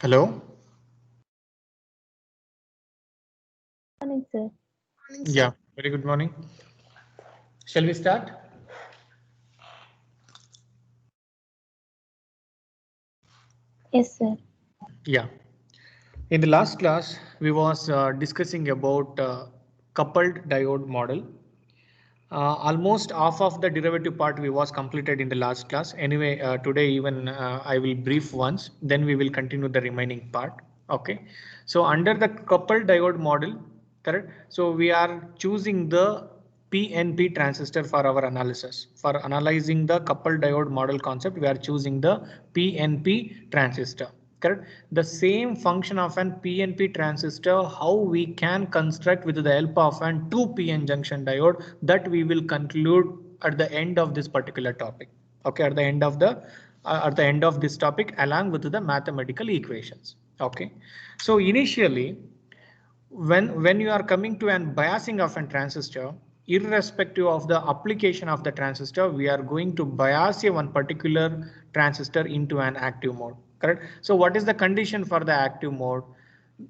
Hello. Morning, sir. Yeah, very good morning. Shall we start? Yes, sir. Yeah. In the last class, we was discussing about coupled diode model. Almost half of the derivative part we was completed in the last class. Anyway, today even I will brief once, then we will continue the remaining part. Okay. So under the coupled diode model, correct. So we are choosing the PNP transistor for our analysis. For analyzing the coupled diode model concept, we are choosing the PNP transistor. Correct. The same function of an PNP transistor, how we can construct with the help of an 2PN junction diode, that we will conclude at the end of this particular topic. Okay, at the end of this topic along with the mathematical equations. Okay, so initially when you are coming to an biasing of a transistor, irrespective of the application of the transistor, we are going to bias a one particular transistor into an active mode, correct? So what is the condition for the active mode?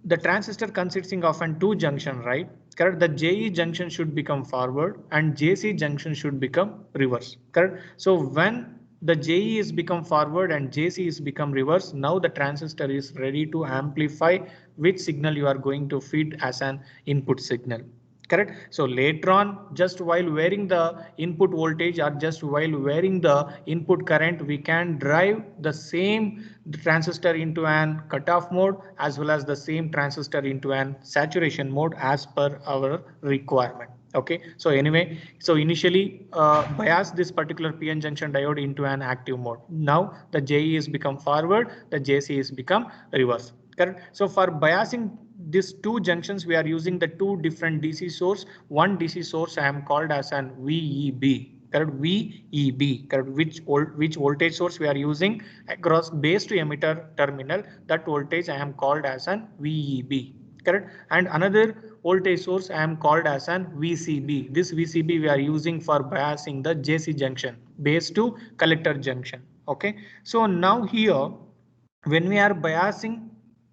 The transistor consisting of an two junction, right? Correct. The JE junction should become forward and JC junction should become reverse, correct? So when the JE is become forward and JC is become reverse, now the transistor is ready to amplify which signal you are going to feed as an input signal, correct? So later on, just while varying the input voltage or just while varying the input current, we can drive the same transistor into an cutoff mode as well as the same transistor into an saturation mode as per our requirement. Okay, so anyway, so initially bias this particular PN junction diode into an active mode. Now the JE is become forward, the JC is become reverse, correct? So for biasing these two junctions, we are using the two different DC source. One DC source I am called as an VEB, correct? VEB, correct? Which voltage source we are using across base to emitter terminal, that voltage I am called as an VEB, correct? And another voltage source I am called as an VCB. This VCB we are using for biasing the JC junction, base to collector junction. Okay, so now here when we are biasing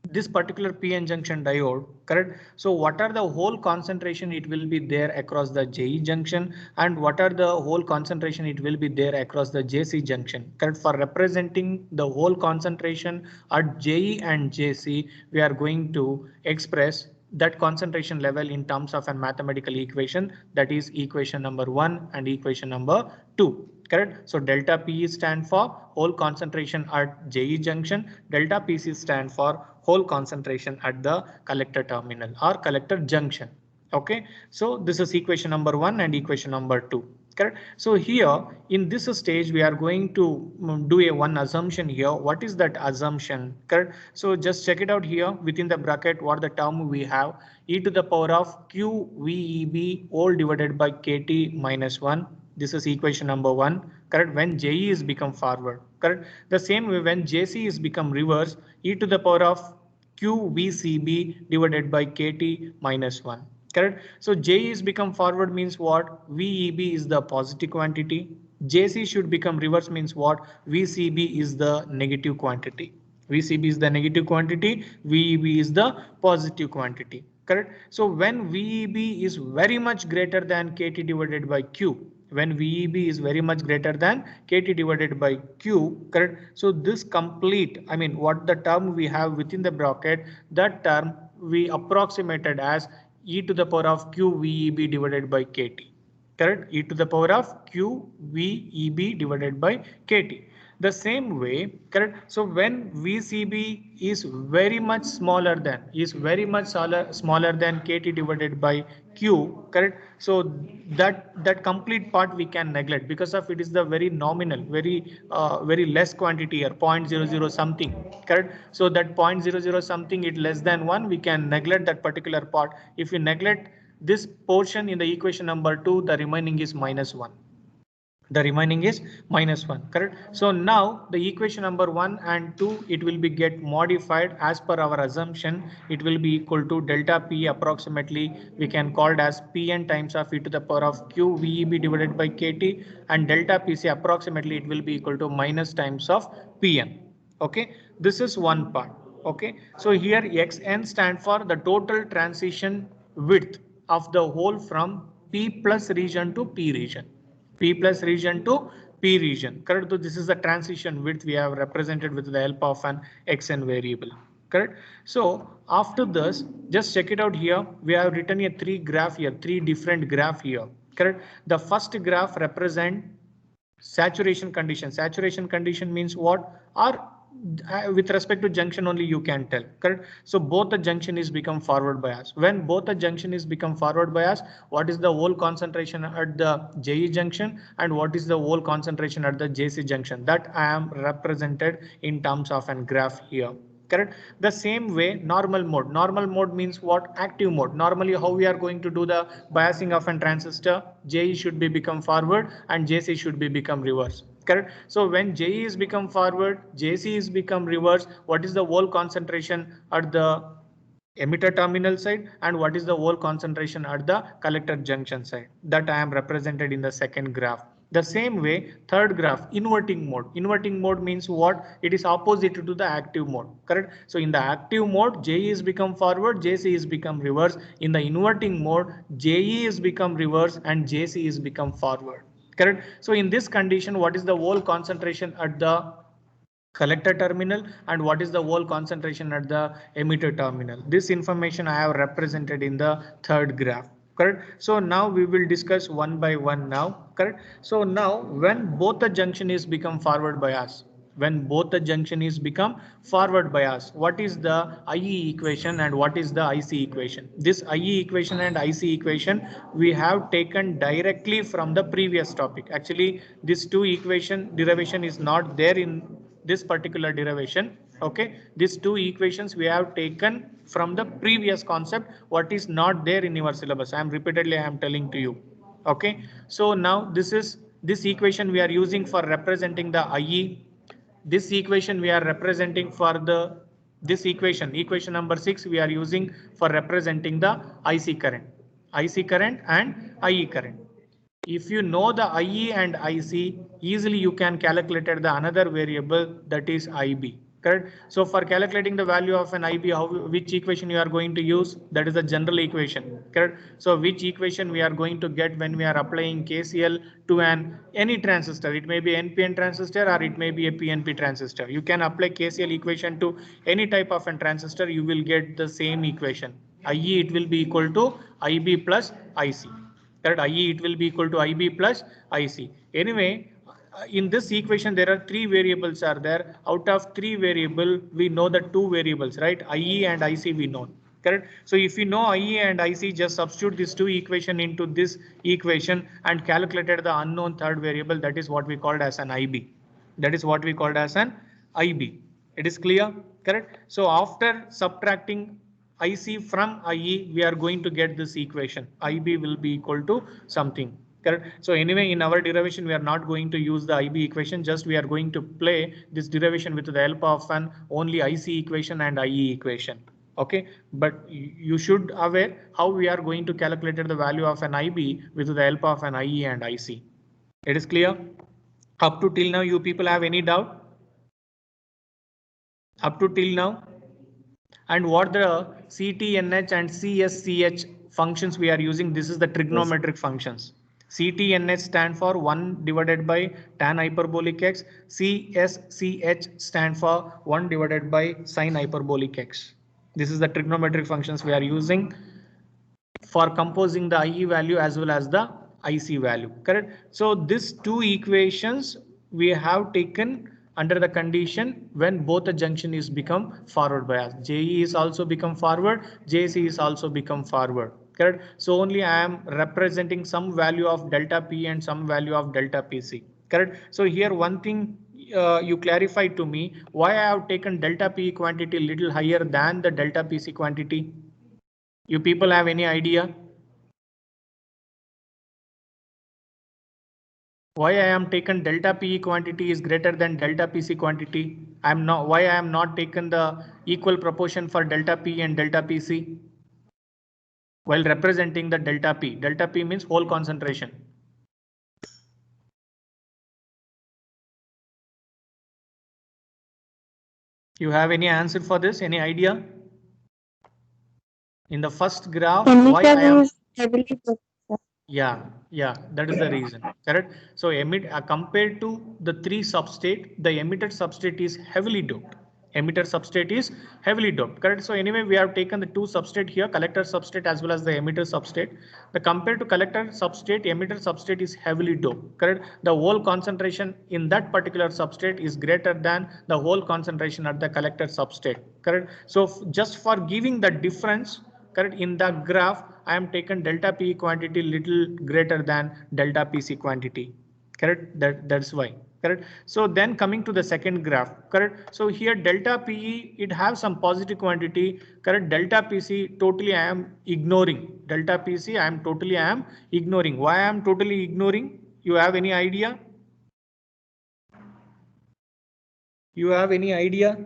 this particular PN junction diode, correct? So what are the whole concentration it will be there across the JE junction, and what are the whole concentration it will be there across the JC junction, correct? For representing the whole concentration at JE and JC, we are going to express that concentration level in terms of a mathematical equation, that is equation number 1 and equation number 2, correct? So delta P stand for whole concentration at JE junction, delta PC stand for whole concentration at the collector terminal or collector junction. Okay, so this is equation number 1 and equation number 2, correct? So here in this stage we are going to do a one assumption here. What is that assumption, correct? So just check it out here within the bracket what the term we have, e to the power of q VEB all divided by KT minus 1. This is equation number 1, correct? When JE is become forward, correct? The same way when JC is become reverse, e to the power of q VCB divided by KT minus 1, correct? So J is become forward means what? VEB is the positive quantity. JC should become reverse means what? VCB is the negative quantity. VCB is the negative quantity, VEB is the positive quantity, correct? So when VEB is very much greater than KT divided by Q, when VEB is very much greater than KT divided by Q, correct? So this complete, I mean what the term we have within the bracket, that term we approximated as e to the power of q VEB divided by KT, correct? E to the power of q VEB divided by KT. The same way, correct? So when VCB is very much smaller than, smaller than KT divided by Q, correct? So that complete part we can neglect because of it is the very nominal, very less quantity here, 0.00 something, correct? So that 0.00 something, it less than 1, we can neglect that particular part. If we neglect this portion in the equation number 2, the remaining is minus 1. The remaining is minus 1, correct? So now the equation number 1 and 2, it will be get modified as per our assumption. It will be equal to delta P, approximately we can call it as Pn times of e to the power of q VEB divided by KT, and delta PC approximately it will be equal to minus times of Pn. Okay, this is one part. Okay, so here xn stand for the total transition width of the hole from P plus region to P region. P plus region to P region. Correct? So this is the transition width we have represented with the help of an xn variable. Correct? So after this, just check it out here. We have written a three graph here, three different graph here. Correct? The first graph represent saturation condition. Saturation condition means what? Or with respect to junction only you can tell. Correct? So both the junction is become forward bias. When both the junction is become forward bias, what is the whole concentration at the JE junction and what is the whole concentration at the JC junction? That I am represented in terms of an graph here. Correct? The same way normal mode means what? Active mode. Normally how we are going to do the biasing of an transistor? JE should be become forward and JC should be become reverse. Correct? So when JE is become forward, JC is become reverse, what is the whole concentration at the emitter terminal side and what is the whole concentration at the collector junction side? That I am represented in the second graph. The same way, third graph, inverting mode. Inverting mode means what? It is opposite to the active mode. Correct? So in the active mode, JE is become forward, JC is become reverse. In the inverting mode, JE is become reverse and JC is become forward. Correct? So in this condition, what is the whole concentration at the collector terminal and what is the whole concentration at the emitter terminal? This information I have represented in the third graph. Correct? So now we will discuss one by one now. Correct? So now when both the junction is become forward bias, when both the junction is become forward bias, what is the IE equation and what is the IC equation? This IE equation and IC equation we have taken directly from the previous topic. Actually, this two equation derivation is not there in this particular derivation. Okay, these two equations we have taken from the previous concept, what is not there in your syllabus. I am telling to you. Okay, so now this equation we are using for representing the IE. This equation we are representing for the this equation number 6 we are using for representing the IC current and IE current. If you know the IE and IC, easily you can calculate the another variable, that is IB. Correct? So for calculating the value of an IB, which equation you are going to use? That is the general equation. Correct? So which equation we are going to get when we are applying KCL to any transistor? It may be NPN transistor or it may be a PNP transistor. You can apply KCL equation to any type of a transistor, you will get the same equation. IE it will be equal to IB plus IC. That IE it will be equal to IB plus IC. Anyway, in this equation there are three variables are there. Out of three variable we know the two variables, right? IE and IC we know. Correct? So if you know IE and IC, just substitute these two equation into this equation and calculated the unknown third variable, that is what we called as an IB. That is what we called as an IB. It is clear? Correct? So after subtracting IC from IE, we are going to get this equation. IB will be equal to something. Correct? So anyway, in our derivation, we are not going to use the IB equation. Just we are going to play this derivation with the help of an only IC equation and IE equation. Okay, but you should aware how we are going to calculate the value of an IB with the help of an IE and IC. It is clear? Up to till now, you people have any doubt? Up to till now? And what the CTNH and CSCH functions we are using? This is the trigonometric functions. CTNH stand for 1 divided by tan hyperbolic x. CSCH stand for 1 divided by sin hyperbolic x. This is the trigonometric functions we are using for composing the IE value as well as the IC value. Correct? So these two equations we have taken under the condition when both the junction is become forward bias. JE is also become forward, JC is also become forward. Correct? So only I am representing some value of delta P and some value of delta PC. Correct? So here one thing you clarify to me, why I have taken delta P quantity little higher than the delta PC quantity? You people have any idea? Why I am taken delta PE quantity is greater than delta PC quantity? Why I am not taken the equal proportion for delta P and delta PC while representing the delta P. Delta P means whole concentration. You have any answer for this? Any idea? In the first graph, why I Emitter am is heavily booked, sir. yeah, that is the reason, correct? So compared to the three substrate, the emitter substrate is heavily doped. Emitter substrate is heavily doped, correct? So anyway, we have taken the two substrate here, collector substrate as well as the emitter substrate. The compared to collector substrate, emitter substrate is heavily doped, correct? The whole concentration in that particular substrate is greater than the whole concentration at the collector substrate, correct? So just for giving the difference, correct, in the graph I am taken delta P quantity little greater than delta PC quantity, correct? That's why, correct? So then coming to the second graph, correct? So here delta PE, it have some positive quantity, correct? Delta PC totally I am ignoring. Delta PC I am ignoring. Why I am totally ignoring? You have any idea? You have any idea?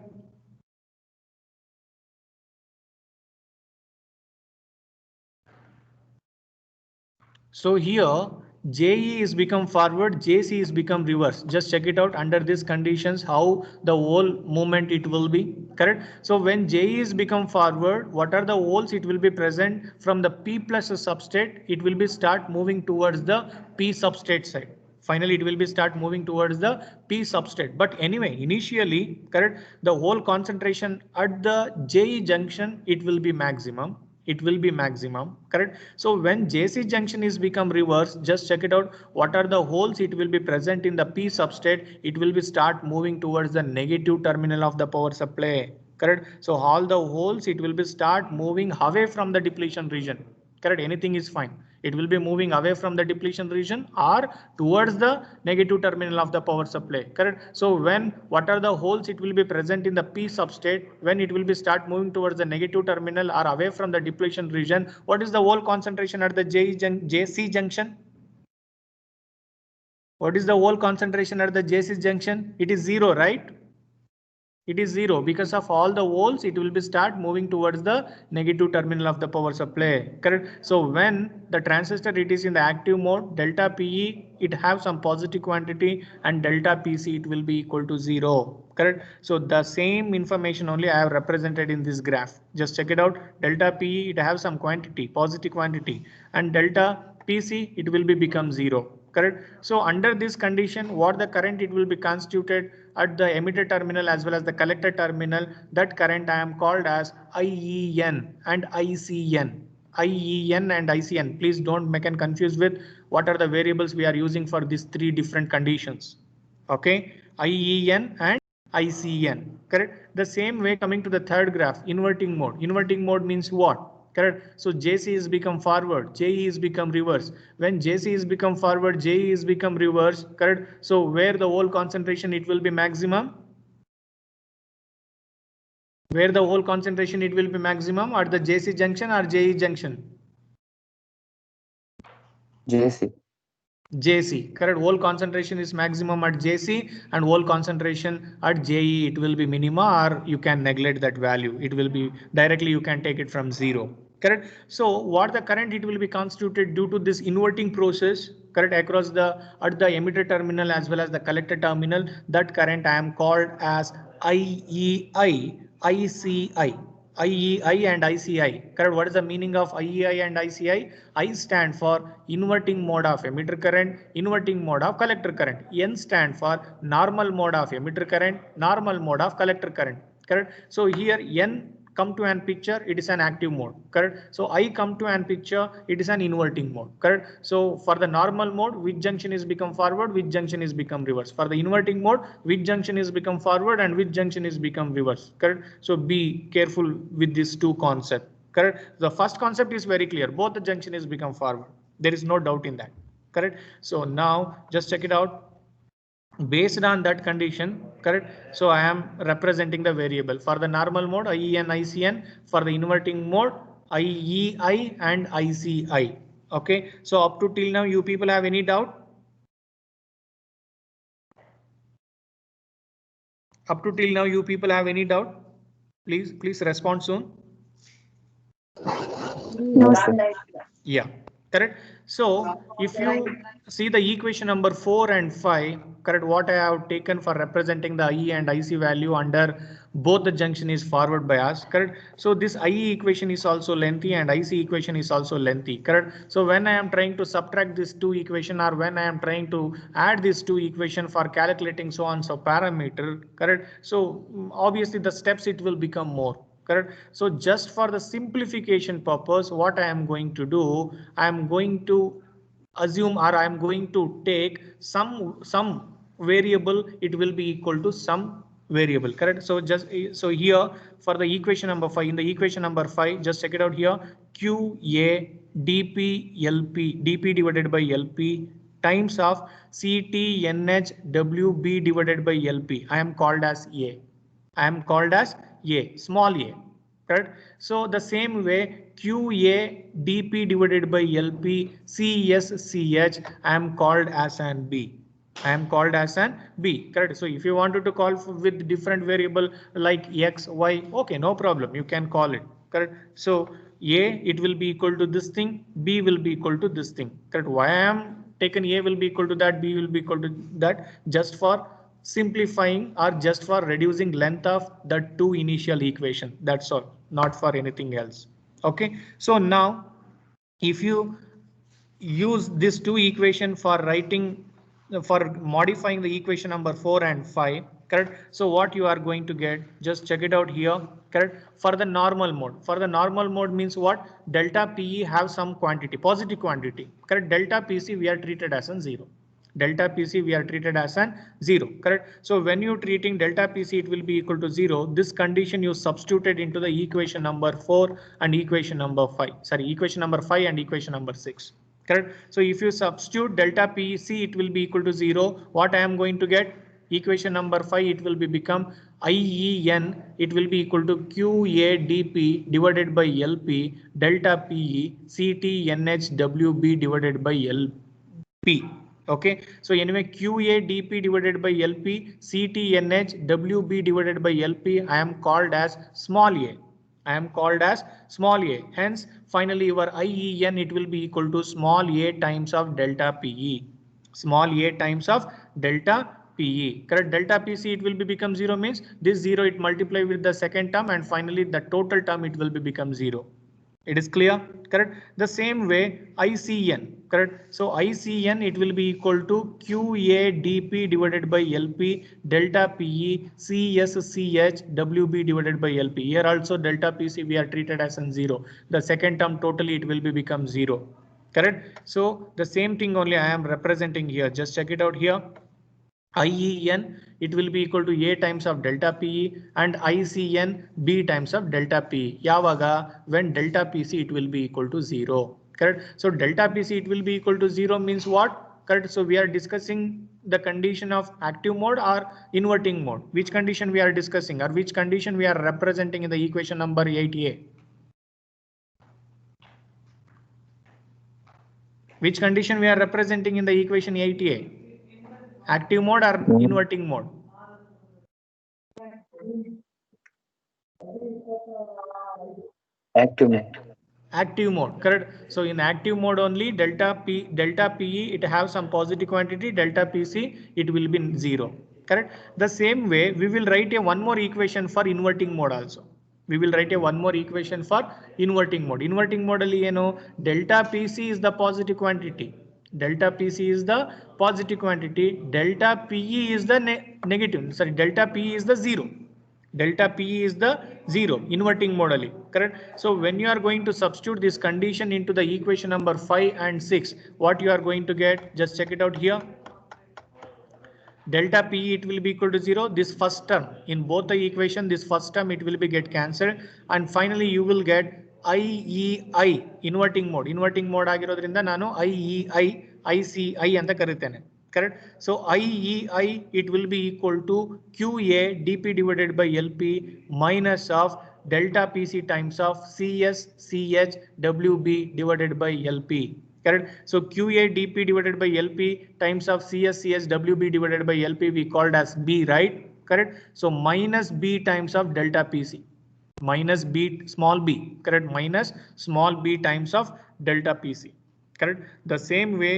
So here JE is become forward, JC is become reverse. Just check it out under these conditions how the whole movement it will be, correct? So when JE is become forward, what are the holes it will be present from the P plus substrate? It will be start moving towards the P substrate side. Finally, it will be start moving towards the P substrate. But anyway, initially, correct, the whole concentration at the JE junction, it will be maximum. It will be maximum, correct? So when JC junction is become reverse, just check it out. What are the holes it will be present in the P substrate? It will be start moving towards the negative terminal of the power supply, correct? So all the holes it will be start moving away from the depletion region, correct? Anything is fine. It will be moving away from the depletion region or towards the negative terminal of the power supply, correct? So when what are the holes it will be present in the P substrate, when it will be start moving towards the negative terminal or away from the depletion region, what is the whole concentration at the JC junction? What is the whole concentration at the JC junction? It is 0, right? It is 0 because of all the holes it will be start moving towards the negative terminal of the power supply, correct? So when the transistor it is in the active mode, delta PE it have some positive quantity and delta PC it will be equal to 0, correct? So the same information only I have represented in this graph. Just check it out. Delta PE it have some quantity, positive quantity, and delta PC it will be become 0, correct? So under this condition, what the current it will be constituted at the emitter terminal as well as the collector terminal, that current I am called as IEN and ICN. IEN and ICN. Please don't make and confuse with what are the variables we are using for these three different conditions. Okay, IEN and ICN, correct? The same way coming to the third graph, inverting mode. Inverting mode means what? Correct. So JC is become forward, JE is become reverse. When JC is become forward, JE is become reverse, correct? So where the whole concentration it will be maximum? Where the whole concentration it will be maximum at the JC junction or JE junction? JC. JC, correct? Whole concentration is maximum at JC and whole concentration at JE it will be minima, or you can neglect that value. It will be directly you can take it from 0, correct? So what the current it will be constituted due to this inverting process, correct, across the at the emitter terminal as well as the collector terminal, that current I am called as IEI, ICI. IEI and ICI, correct? What is the meaning of IEI and ICI? I stand for inverting mode of emitter current, inverting mode of collector current. N stand for normal mode of emitter current, normal mode of collector current, correct? So here N come to an picture, it is an active mode, correct? So I come to an picture, it is an inverting mode, correct? So for the normal mode, which junction is become forward, which junction is become reverse? For the inverting mode, which junction is become forward and which junction is become reverse, correct? So be careful with these two concepts, correct? The first concept is very clear, both the junction is become forward. There is no doubt in that, correct? So now just check it out. Based on that condition, correct? So I am representing the variable for the normal mode IEN ICN, for the inverting mode IEI and ICI. Okay, so up to till now you people have any doubt? Up to till now you people have any doubt? Please respond soon. No, sir. Yeah, correct? So if you see the equation number 4 and 5, correct, what I have taken for representing the IE and IC value under both the junction is forward bias, correct? So this IE equation is also lengthy and IC equation is also lengthy, correct? So when I am trying to subtract these two equation, or when I am trying to add these two equation for calculating so on so parameter, correct? So obviously the steps it will become more, correct? So just for the simplification purpose, what I am going to do, I am going to assume, or I am going to take some variable, it will be equal to some variable, correct? So just so here for the equation number 5, in the equation number 5, just check it out here, qa dp lp, dp divided by lp times of ct nh wb divided by lp, I am called as a, I am called as a, small a, correct? So the same way QA dp divided by LP CSCH, I am called as an B. I am called as an B, correct? So if you wanted to call with different variable like X, Y, okay, no problem, you can call it, correct? So A, it will be equal to this thing, B will be equal to this thing, correct? Why I am taken A will be equal to that, B will be equal to that, just for simplifying or just for reducing length of the two initial equation, that's all, not for anything else. Okay, so now if you use these two equation for writing, for modifying the equation number 4 and 5, correct? So what you are going to get, just check it out here, correct? For the normal mode, for the normal mode means what, delta PE have some quantity, positive quantity, correct? Delta PC we are treated as a 0, delta PC we are treated as an 0, correct? So when you treating delta PC, it will be equal to 0. This condition you substituted into the equation number 4 and equation number 5, sorry, equation number 5 and equation number 6, correct? So if you substitute delta PC, it will be equal to 0. What I am going to get, equation number 5, it will be become IEN, it will be equal to QADP divided by LP delta PE CTNHWB divided by LP. Okay, so anyway, QADP divided by LP CTNHWB divided by LP, I am called as small a. I am called as small a. Hence, finally, your IEN, it will be equal to small a times of delta PE. Small a times of delta PE. Correct? Delta PC, it will be become 0 means this 0 it multiply with the second term, and finally the total term it will be become 0. It is clear, correct? The same way ICN, correct? So ICN, it will be equal to QADP divided by LP delta PE CSCH WB divided by LP. Here also delta PC we are treated as an 0. The second term totally it will be become 0, correct? So the same thing only I am representing here. Just check it out here. IEN, it will be equal to A times of delta PE, and ICN B times of delta PE. Yavaga, when delta PC it will be equal to 0. Correct? So delta PC it will be equal to 0 means what? Correct? So we are discussing the condition of active mode or inverting mode. Which condition we are discussing, or which condition we are representing in the equation number 8A? Which condition we are representing in the equation 8A? Active mode or inverting mode? Active mode. Active mode, correct? So in active mode only, delta PE, it have some positive quantity, delta PC, it will be 0, correct? The same way, we will write a one more equation for inverting mode also. We will write a one more equation for inverting mode. Inverting mode, you know, delta PC is the positive quantity. Delta PC is the positive quantity. Delta PE is the negative. Sorry, delta PE is the 0. Delta PE is the 0, inverting modally, correct? So when you are going to substitute this condition into the equation number 5 and 6, what you are going to get, just check it out here. Delta PE, it will be equal to 0. This first term in both the equation, this first term it will be get cancelled, and finally you will get IEI, inverting mode. Inverting mode ಆಗಿರೋದ್ರಿಂದ ನಾನು IEI ICI ಅಂತ ಕರೀತೇನೆ, correct? So IEI, it will be equal to QA dP divided by LP minus of delta PC times of CS CH WB divided by LP, correct? So QA dP divided by LP times of CS CS WB divided by LP we called as B, right? Correct? So minus B times of delta PC, minus B small b, correct? Minus small b times of delta PC, correct? The same way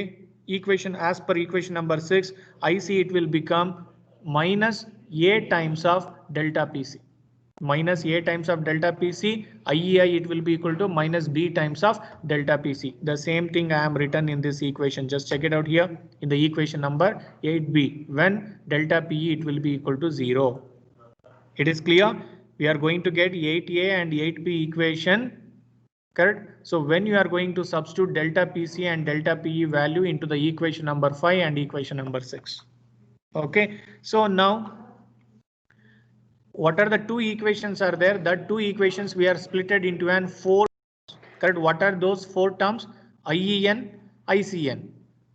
equation as per equation number 6, IC it will become minus A times of delta PC. Minus A times of delta PC, IEI it will be equal to minus B times of delta PC. The same thing I am written in this equation. Just check it out here in the equation number 8B. When delta PE it will be equal to 0. It is clear? We are going to get 8A and 8B equation. Correct? So when you are going to substitute delta PC and delta PE value into the equation number 5 and equation number 6. Okay. So now what are the two equations are there? That two equations we are splitted into an 4. Correct? What are those 4 terms? IEN, ICN,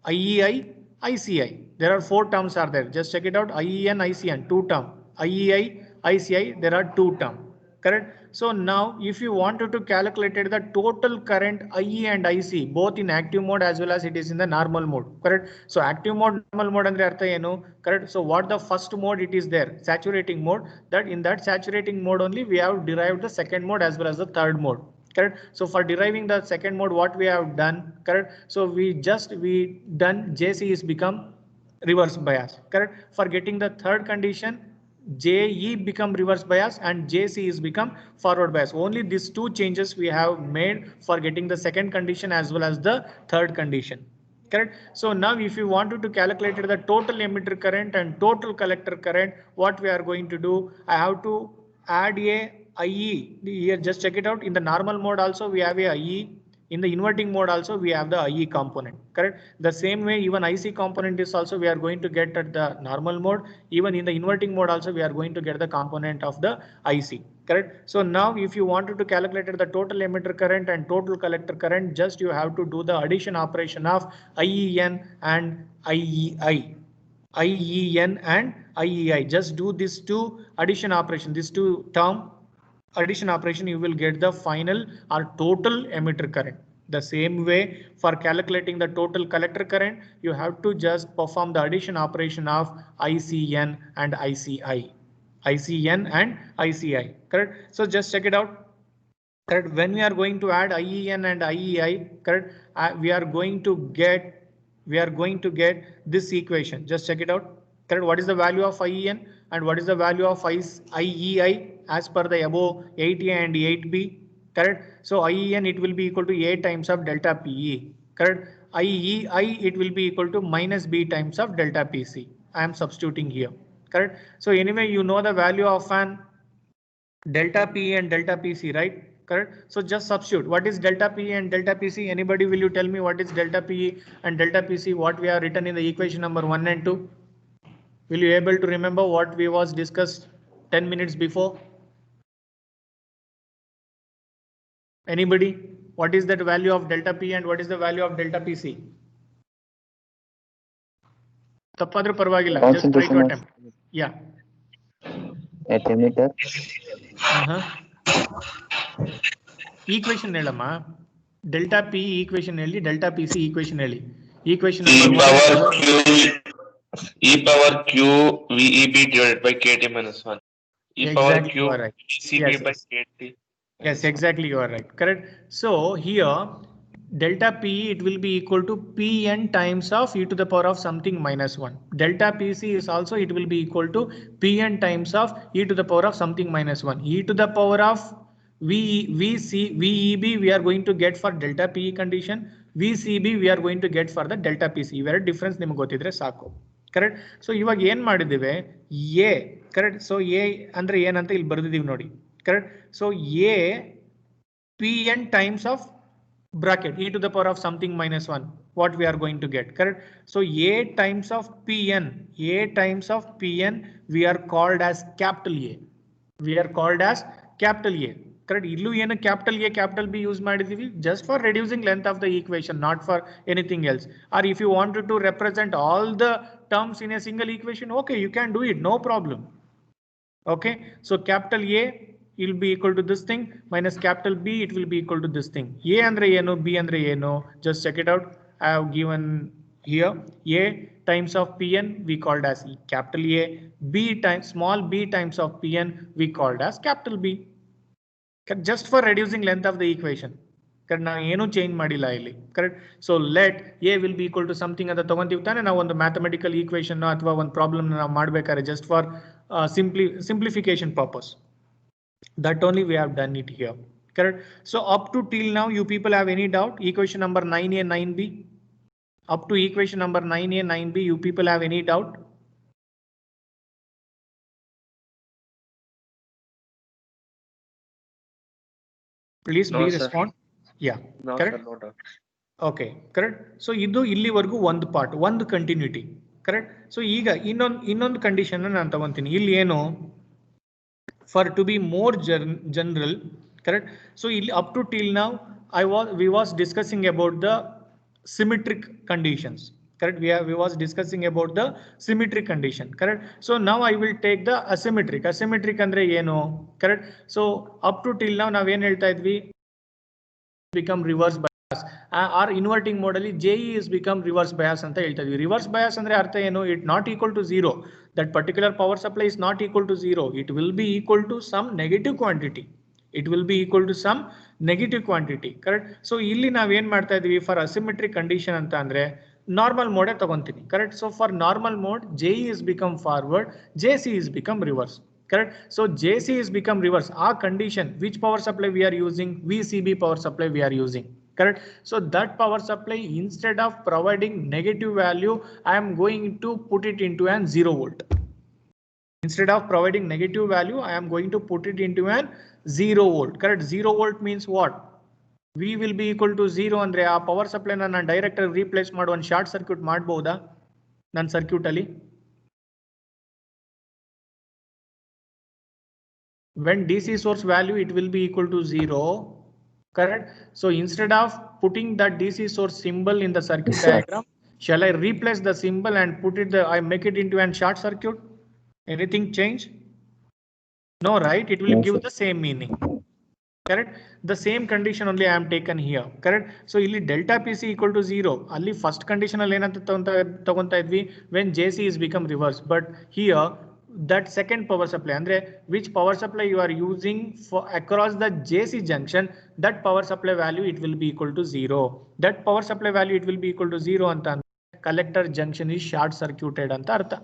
IEI, ICI. There are 4 terms are there. Just check it out. IEN, ICN, 2 term. IEI, ICI, there are 2 term. Correct? So now if you wanted to calculate the total current IE and IC both in active mode as well as it is in the normal mode. Correct? So active mode, normal mode andre artha eno? Correct? So what the first mode it is there? Saturating mode. That in that saturating mode only we have derived the second mode as well as the third mode. Correct? So for deriving the second mode, what we have done? Correct? So we done JC is become reverse bias. Correct? For getting the third condition, JE become reverse bias and JC is become forward bias. Only these two changes we have made for getting the second condition as well as the third condition. Correct? So now if you wanted to calculate the total emitter current and total collector current, what we are going to do? I have to add a IE here. Just check it out. In the normal mode also we have a IE. In the inverting mode also we have the IE component. Correct? The same way even IC component is also we are going to get at the normal mode. Even in the inverting mode also we are going to get the component of the IC. Correct? So now if you wanted to calculate the total emitter current and total collector current, just you have to do the addition operation of IEN and IEI. IEN and IEI. Just do these two addition operation, these two term addition operation, you will get the final or total emitter current. The same way for calculating the total collector current, you have to just perform the addition operation of ICN and ICI. ICN and ICI. Correct? So just check it out. Correct? When we are going to add IEN and IEI, correct? We are going to get this equation. Just check it out. Correct? What is the value of IEN and what is the value of IEI as per the above 8A and 8B? Correct? So IEN it will be equal to A times of delta PE. Correct? IEI it will be equal to minus B times of delta PC. I am substituting here. Correct? So anyway, you know the value of an delta PE and delta PC, right? Correct? So just substitute. What is delta PE and delta PC? Anybody will you tell me what is delta PE and delta PC? What we have written in the equation number 1 and 2? Will you able to remember what we was discussed 10 minutes before? Anybody? What is that value of delta P and what is the value of delta PC? Tappadru parvagilla. Just try to attempt. Yeah. At emitter. Equation helama. Delta P equation helli, delta PC equation helli. Equation E power Q VEB divided by KT minus 1. E power Q right. CB by KT. Yes, exactly. You are right. Correct. So here delta P it will be equal to Pn times of e to the power of something minus 1. Delta PC is also it will be equal to Pn times of e to the power of something minus 1. E to the power of VEB we are going to get for delta PE condition. VCB we are going to get for the delta PC. Very difference ನಿಮಗೆ ಗೊತ್ತಿದ್ರೆ ಸಾಕು. Correct. So ಇವಾಗ ಏನ್ ಮಾಡಿದಿವೆ A correct. So A ಅಂದ್ರೆ ಏನಂತ ಇಲ್ಲಿ ಬರ್ದಿದೀವಿ ನೋಡಿ. Correct. So A Pn times of bracket e to the power of something minus 1 what we are going to get. Correct. So a times of Pn we are called as capital A. We are called as capital A. Correct. Illu ಏನು capital A capital B use ಮಾಡಿದೀವಿ just for reducing length of the equation, not for anything else. Or if you wanted to represent all the terms in a single equation, okay, you can do it, no problem. Okay, so capital A will be equal to this thing minus capital B it will be equal to this thing. A andre eno, B andre eno, just check it out. I have given here A times of Pn we called as capital A, B times small b times of Pn we called as capital B. Just for reducing length of the equation. Correct, ನಾವು ಏನು change ಮಾಡಿಲ್ಲ ಇಲ್ಲಿ. Correct. So let a will be equal to something ಅಂತ ತಗೊಂತೀವಿ ತಾನೆ ನಾವು ಒಂದು mathematical equation ಅಥವಾ ಒಂದು ಪ್ರಾಬ್ಲಮ್ ನಾವು ಮಾಡ್ಬೇಕಾದ್ರೆ just for simplification purpose. That only we have done it here. Correct. So up to till now, you people have any doubt? Equation number 9a, 9b. Up to equation number 9a, 9b, you people have any doubt? Please No, be sir. respond. Yeah. No, Correct. sir, no doubt. Okay correct. So ಇದು ಇಲ್ಲಿವರೆಗೂ ಒಂದು part, ಒಂದು continuity. Correct. So ಈಗ ಇನ್ನೊಂದು condition ನಾನು ತಗೊಂತೀನಿ. ಇಲ್ಲಿ ಏನು for to be more general. Correct. So ಇಲ್ಲಿ ಅಪ್ ಟು ಟಿಲ್ ನಾವು we was discussing about the symmetric conditions. Correct. We was discussing about the symmetric condition. Correct. So now I will take the asymmetric. Asymmetric ಅಂದ್ರೆ ಏನು? Correct. So up to till now ನಾವೇನ್ ಹೇಳ್ತಾ ಇದ್ವಿ? Become reverse bias. Or inverting mode ಅಲ್ಲಿ JE is become reverse bias ಅಂತ ಹೇಳ್ತಾ ಇದೀವಿ. Reverse bias ಅಂದ್ರೆ ಅರ್ಥ ಏನು? It not equal to 0. That particular power supply is not equal to 0. It will be equal to some negative quantity. It will be equal to some negative quantity. Correct. So ಇಲ್ಲಿ ನಾವೇನ್ ಮಾಡ್ತಾ ಇದೀವಿ for asymmetric condition ಅಂತ ಅಂದ್ರೆ normal mode ತಗೊಂತೀನಿ. Correct. So for normal mode JE is become forward, JC is become reverse. Correct. So JC is become reverse. Our condition, which power supply we are using? VCB power supply we are using. Correct. So that power supply, instead of providing negative value, I am going to put it into an 0 volt. Instead of providing negative value, I am going to put it into an 0 volt. Correct. 0 volt means what? V will be equal to 0 ಅಂದ್ರೆ ಆ power supply ನಾನು direct ಆಗಿ replace ಮಾಡುವ ಒಂದು short circuit ಮಾಡಬಹುದಾ ನನ್ನ circuit ಅಲ್ಲಿ? When DC source value, it will be equal to 0. Correct. So instead of putting that DC source symbol in the circuit diagram, shall I replace the symbol and put it I make it into an short circuit? Anything change? No, right? It will give the same meaning. Correct. The same condition only I am taken here. Correct. So ಇಲ್ಲಿ delta PC equal to 0. ಅಲ್ಲಿ first condition ಅಲ್ಲಿ ಏನಂತ ತಗೊಂತಾ ಇದ್ವಿ? When JC is become reverse. But here that second power supply andre which power supply you are using for across the JC junction, that power supply value it will be equal to 0. That power supply value it will be equal to 0 anta collector junction is short circuited anta artha.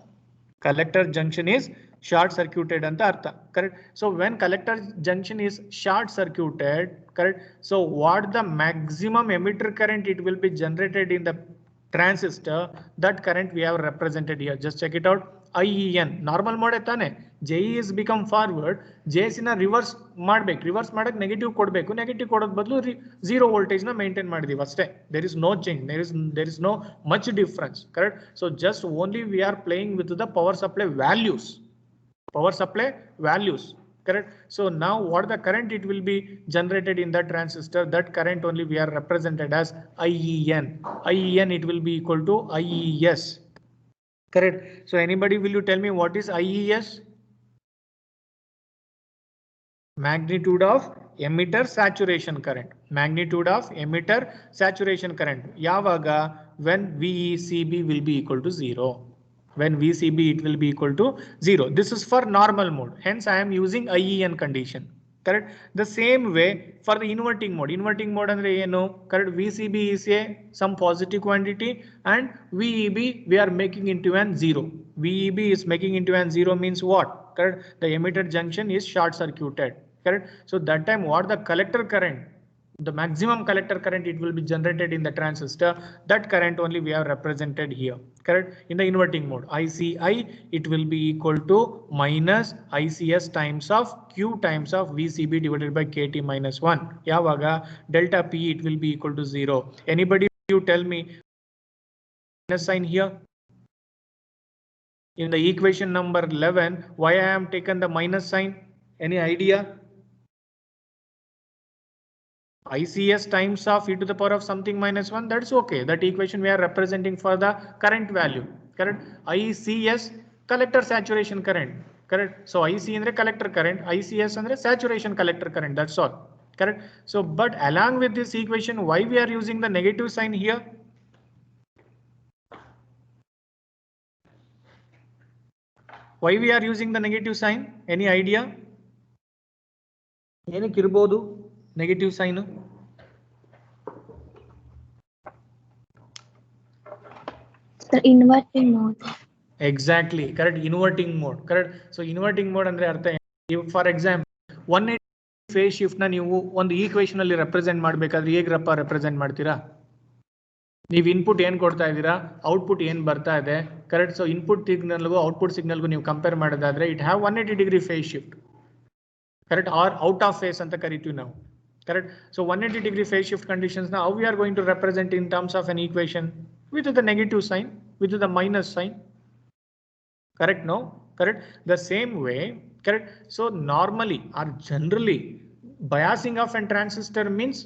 Collector junction is short circuited anta artha. Correct. So when collector junction is short circuited, correct, so what the maximum emitter current it will be generated in the transistor, that current we have represented here. Just check it out. IEN normal mode ತಾನೆ. JE is become forward, JC ನ reverse ಮಾಡ್ಬೇಕು. Reverse ಮಾಡಕ್ negative ಕೊಡಬೇಕು. Negative ಕೊಡೋದ್ ಬದಲು 0 voltage ನ maintain ಮಾಡಿದೀವಿ ಅಷ್ಟೇ. there is no change, there is no much difference. Correct. So just only we are playing with the power supply values. Correct. So now what the current it will be generated in that transistor, that current only we are represented as IEN. IEN it will be equal to IES. Correct. So anybody will you tell me what is IES? Magnitude of emitter saturation current. Magnitude of emitter saturation current. Yavaga when VCB will be equal to 0. When VCB it will be equal to 0. This is for normal mode. Hence I am using IEN condition. Correct. The same way for the inverting mode. Inverting mode andre eno? Correct. VCB is some positive quantity and VEB we are making into an 0. VEB is making into an 0 means what? Correct. The emitter junction is short circuited. Correct. So that time what the collector current, the maximum collector current it will be generated in the transistor, that current only we have represented here. Correct. In the inverting mode, ICI it will be equal to minus ICS times of Q times of VCB divided by KT minus 1. Yavaga delta P it will be equal to 0. Anybody you tell me minus sign here in the equation number 11, why I am taken the minus sign? Any idea? ICS times of e to the power of something minus 1, that's okay. That equation we are representing for the current value. Correct. ICS collector saturation current. Correct. So IC andre collector current, ICS andre saturation collector current, that's all. Correct. So but along with this equation, why we are using the negative sign here? Why we are using the negative sign? Any idea? ಏನಕ್ಕೆ ಇರಬಹುದು negative sign? Sir, inverting mode. Exactly, correct. Inverting mode, correct. So inverting mode ಅಂದ್ರೆ ಅರ್ಥ ಏನು? For example 180 phase shift ನ ನೀವು ಒಂದು equation ಅಲ್ಲಿ represent ಮಾಡಬೇಕಾದ್ರೆ ಹೇಗ್ರಪ್ಪ ರೆಪ್ರೆಸೆಂಟ್ ಮಾಡ್ತೀರಾ? ನೀವು ಇನ್ಪುಟ್ ಏನ್ ಕೊಡ್ತಾ ಇದ್ದೀರಾ, ಔಟ್ಪುಟ್ ಏನ್ ಬರ್ತಾ ಇದೆ, ಕರೆಕ್ಟ್. ಸೊ ಇನ್ಪುಟ್ ಸಿಗ್ನಲ್ಗೂ ಔಟ್ಪುಟ್ ಸಿಗ್ನಲ್ಗೂ ನೀವು ಕಂಪೇರ್ ಮಾಡೋದಾದ್ರೆ it have 180 degree phase shift, correct, or out of phase ಅಂತ ಕರಿತೀವಿ ನಾವು, correct. So 180 degree phase shift conditions, now how we are going to represent in terms of an equation with the negative sign, with the minus sign, correct? No, correct. The same way, correct. So normally or generally biasing of a transistor means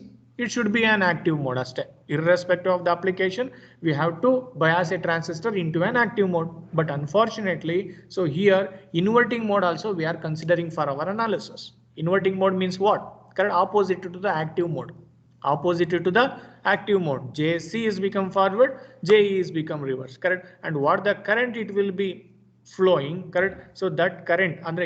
it should be an active mode as irrespective of the application. We have to bias a transistor into an active mode, but unfortunately, so here inverting mode also we are considering for our analysis. Inverting mode means what? Correct, opposite to the active mode, opposite to the active mode. JC is become forward, JE is become reverse, correct. And what the current it will be flowing, correct. So that current under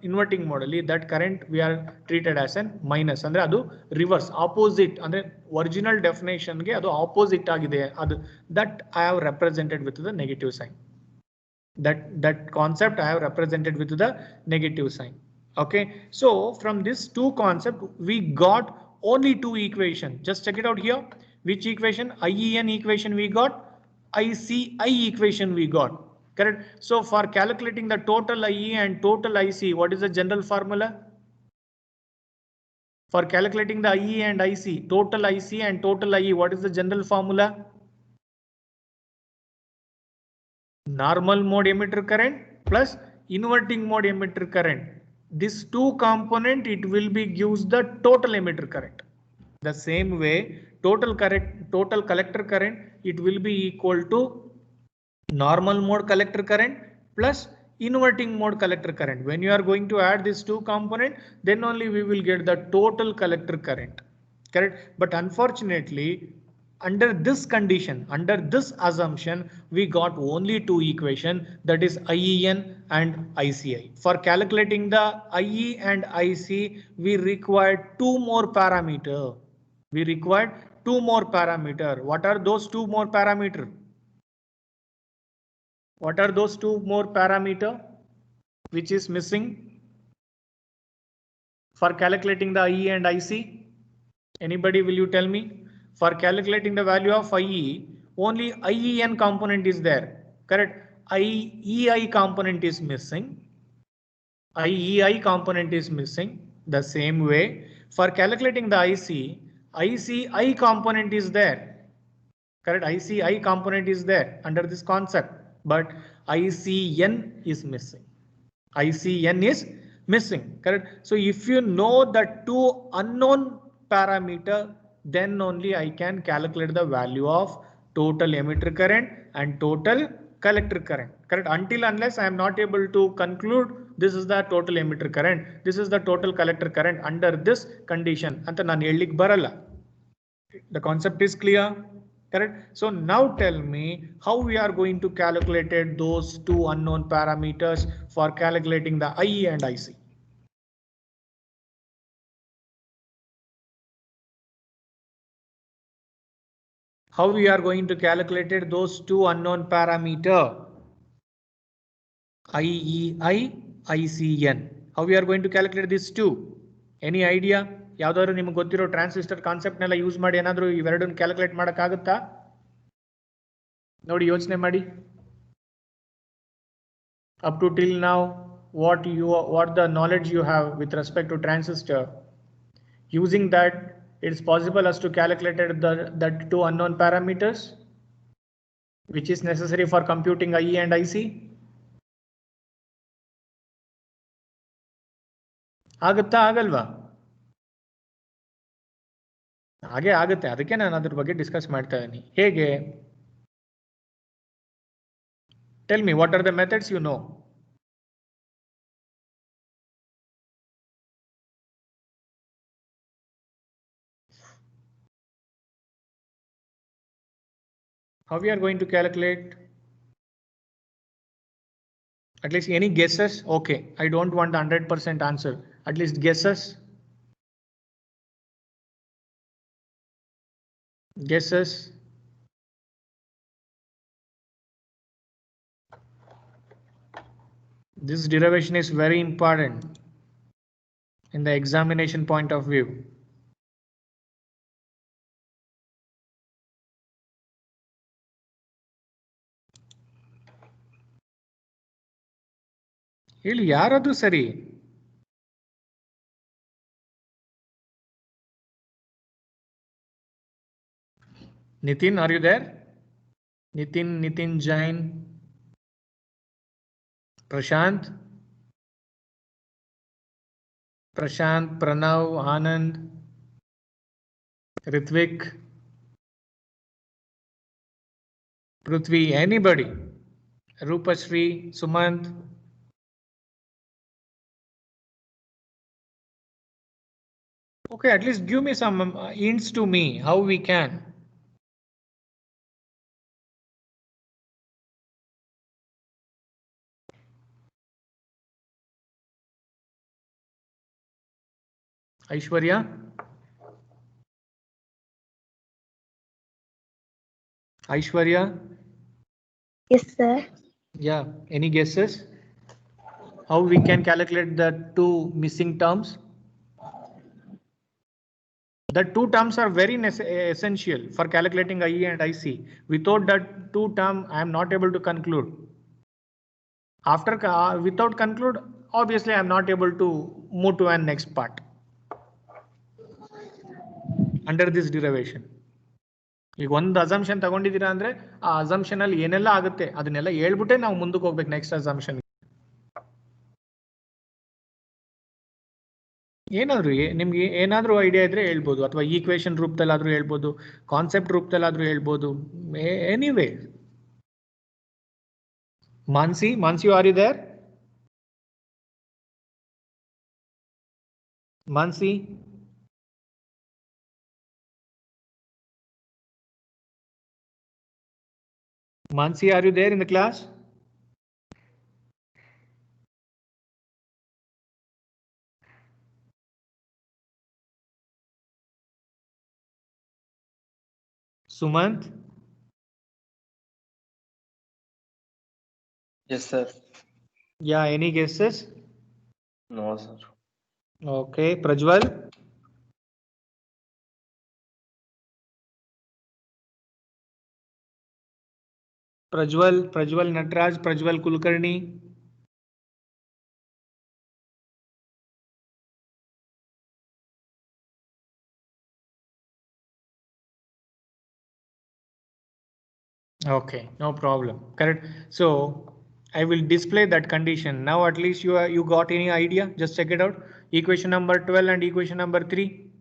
inverting mode alli that current we are treated as an minus, andre adu reverse opposite, andre original definition ge adu opposite agide, adu that I have represented with the negative sign. That concept I have represented with the negative sign. Okay, so from this two concept we got only two equation. Just check it out here. Which equation? IEN equation we got, ICI equation we got, correct. So for calculating the total IE and total IC, what is the general formula? For calculating the IE and IC, total IC and total IE, what is the general formula? Normal mode emitter current plus inverting mode emitter current. This two component it will be gives the total emitter current. The same way total collector current it will be equal to normal mode collector current plus inverting mode collector current. When you are going to add these two component, then only we will get the total collector current, correct. But unfortunately under this condition, under this assumption, we got only two equation, that is IEN and ICI. For calculating the IE and IC, we required two more parameter. We required two more parameter. What are those two more parameter? What are those two more parameter which is missing for calculating the IE and IC? Anybody, will you tell me? For calculating the value of IE, only IEN component is there, correct. IEI component is missing. IEI component is missing. The same way for calculating the IC, ICI component is there, correct. ICI component is there under this concept, but ICN is missing. ICN is missing, correct. So if you know the two unknown parameter, then only I can calculate the value of total emitter current and total collector current, correct. Until unless I am not able to conclude this is the total emitter current, this is the total collector current under this condition anta nanu hellik baralla. The concept is clear, correct. So now tell me how we are going to calculate those two unknown parameters for calculating the IE and IC. How we are going to calculate those two unknown parameter, IEI, ICN. How we are going to calculate these two? Any idea? ಯಾವ್ದಾದ್ರು ನಿಮಗೆ ಗೊತ್ತಿರೋ transistor concept ನೆಲ್ಲ use ಮಾಡಿ ಏನಾದರೂ ಇವೆರಡನ್ನು calculate ಮಾಡೋಕ್ಕಾಗುತ್ತಾ? ನೋಡಿ ಯೋಚನೆ ಮಾಡಿ. Up to till now, what the knowledge you have with respect to transistor, using that it's possible as to calculate the two unknown parameters which is necessary for computing IE and IC. ಆಗುತ್ತಾ ಆಗಲ್ವಾ? ಹಾಗೆ ಆಗುತ್ತೆ, ಅದಕ್ಕೆ ನಾನು ಅದ್ರ ಬಗ್ಗೆ discuss ಮಾಡ್ತಾ ಇದ್ದೀನಿ. ಹೇಗೆ? Tell me, what are the methods you know? How we are going to calculate? At least any guesses? Okay, I don't want the 100% answer. At least guesses. Guesses. This derivation is very important in the examination point of view. ಹೇಳಿ ಯಾರಾದ್ರೂ ಸರಿ. Nitin, are you there? Nitin Jain, Prashant, Pranav, Anand, Ritvik, Prithvi, anybody? Rupashri, Sumant. Okay, at least give me some hints to me how we can. Aishwarya? Aishwarya? Yes, sir. Yeah, any guesses? How we can calculate the two missing terms? The two terms are very essential for calculating IE and IC. Without that two term, I am not able to conclude. After without conclude, obviously I am not able to move to an next part under this derivation. ಈಗ ಒಂದು assumption ತಗೊಂಡಿದ್ದೀರಾ ಅಂದ್ರೆ ಆ assumption ಅಲ್ಲಿ ಏನೆಲ್ಲ ಆಗುತ್ತೆ ಅದನ್ನೆಲ್ಲ ಹೇಳ್ಬಿಟ್ಟೆ ನಾವು ಮುಂದಕ್ಕೆ ಹೋಗ್ಬೇಕು ನೆಕ್ಸ್ಟ್ ಅಸಂಪ್ಷನ್. ಏನಾದ್ರು ನಿಮ್ಗೆ ಏನಾದ್ರೂ ಐಡಿಯಾ ಇದ್ರೆ ಹೇಳ್ಬೋದು, ಅಥವಾ ಈಕ್ವೇಶನ್ ರೂಪದಲ್ಲಾದ್ರೂ ಹೇಳ್ಬೋದು, ಕಾನ್ಸೆಪ್ಟ್ ರೂಪದಲ್ಲಾದ್ರೂ ಹೇಳ್ಬೋದು, anyway. Mansi, are you there? Mansi? Mansi, are you there in the class? Sumant? Yes, sir. Yeah, any guesses? No, sir. Okay, Prajwal? Prajwal Natraj, Prajwal Kulkarni? Okay, no problem. Correct. So I will display that condition. Now at least you got any idea? Just check it out. Equation number 12 and equation number 3.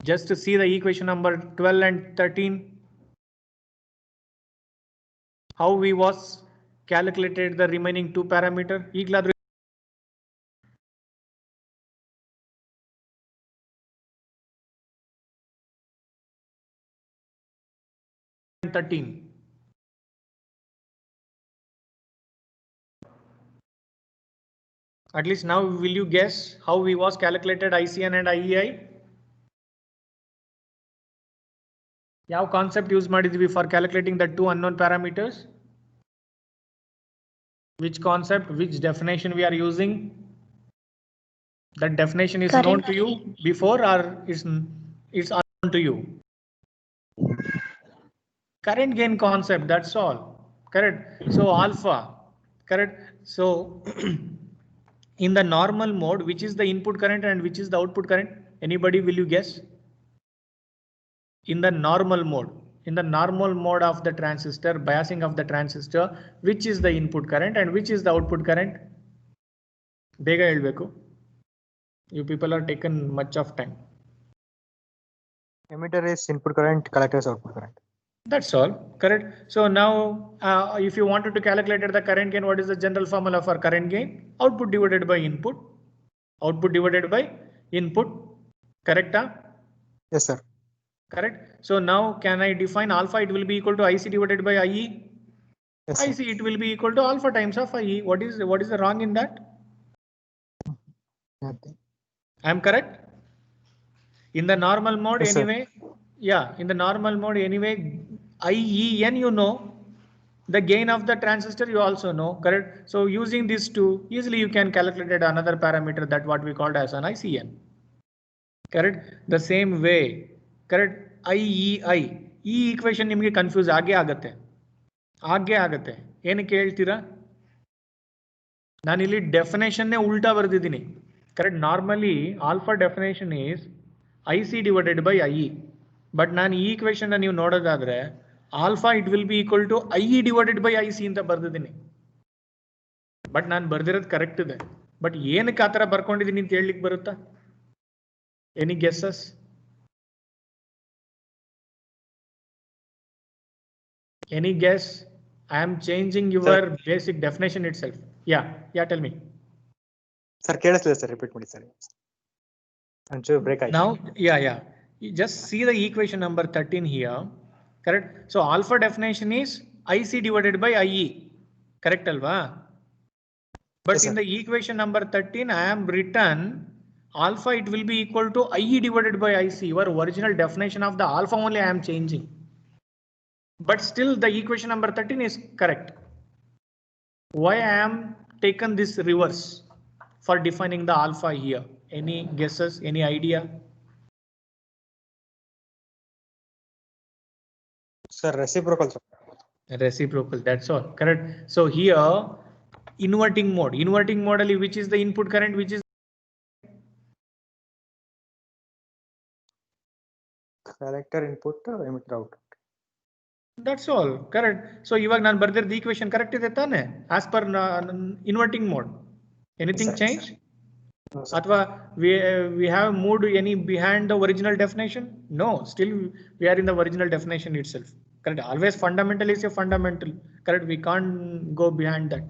Just to see the equation number 12 and 13. How we was calculated the remaining two parameter. 13. At least now will you guess how we was calculated ICN and IEI? ಯಾವ concept use ಮಾಡಿದ್ವಿ for calculating the two unknown parameters? Which concept, which definition we are using? That definition is known to you before or it's unknown to you? Current gain concept, that's all. Correct. So alpha, correct. So in the normal mode, which is the input current and which is the output current? Anybody, will you guess? In the normal mode of the transistor, biasing of the transistor, which is the input current and which is the output current? Bega helbeku. You people are taken much of time. Emitter is input current, collector is output current. That's all. Correct. So now if you wanted to calculate the current gain, what is the general formula for current gain? Output divided by input. Output divided by input. Correct? Yes, sir. Correct. So now can I define alpha? It will be equal to IC divided by IE. Yes, IC, it will be equal to alpha times of IE. What is the wrong in that? Nothing. I am correct. In the normal mode, yes, anyway. Sir. Yeah, in the normal mode anyway, IEN, you know. The gain of the transistor you also know, correct? So using these two, easily you can calculate another parameter that what we called as an ICN. Correct? The same way, correct? IEI. ಈ equation ನಿಮಗೆ confuse ಆಗೇ ಆಗುತ್ತೆ. ಏನಕ್ಕೆ ಹೇಳ್ತೀರಾ? ನಾನಿಲ್ಲಿ definition ಉಲ್ಟಾ ಬರೆದಿದ್ದೀನಿ. Correct? Normally alpha definition is IC divided by IE. But ನಾನು ಈ ಈಕ್ವೇಶನ್ ನೀವು ನೋಡೋದಾದ್ರೆ alpha it will be equal to IE divided by IC ಅಂತ ಬರ್ದಿದ್ದೀನಿ. ಬಟ್ ನಾನು ಬರ್ದಿರೋದು ಕರೆಕ್ಟ್ ಇದೆ. ಬಟ್ ಏನಕ್ಕೆ ಆ ಥರ ಬರ್ಕೊಂಡಿದ್ದೀನಿ ಅಂತ ಹೇಳಲಿಕ್ಕೆ ಬರುತ್ತಾ? Any guesses? Any guess? I am changing your basic definition itself. Yeah, tell me. Sir, ಕೇಳಿಸ್ಲಿಲ್ಲ sir, repeat ಮಾಡಿ sir. ಒಂಚೂರು break ಆಯ್ತು. Now, yeah. You just see the equation number 13 here. Correct? So alpha definition is IC divided by IE. Correct alva? But Yes, in sir. the equation number 13, I am written alpha it will be equal to IE divided by IC. Your original definition of the alpha only I am changing. But still the equation number 13 is correct. Why I am taken this reverse for defining the alpha here? Any guesses? Any idea? Sir, reciprocal sir. Reciprocal, that's all. Correct. So here inverting mode ali, which is the input current, which is Collector input, emitter output. that's all. Correct. So ಇವಾಗ ನಾನು ಬರ್ದಿರೋದು equation correct ಇದೆ ತಾನೆ? As per inverting mode. Anything Yes, sir. change? No, sir. Athwa we have moved any behind the original definition? No, still we are in the original definition itself. Correct. Always fundamental is a fundamental. Correct. We can't go behind that.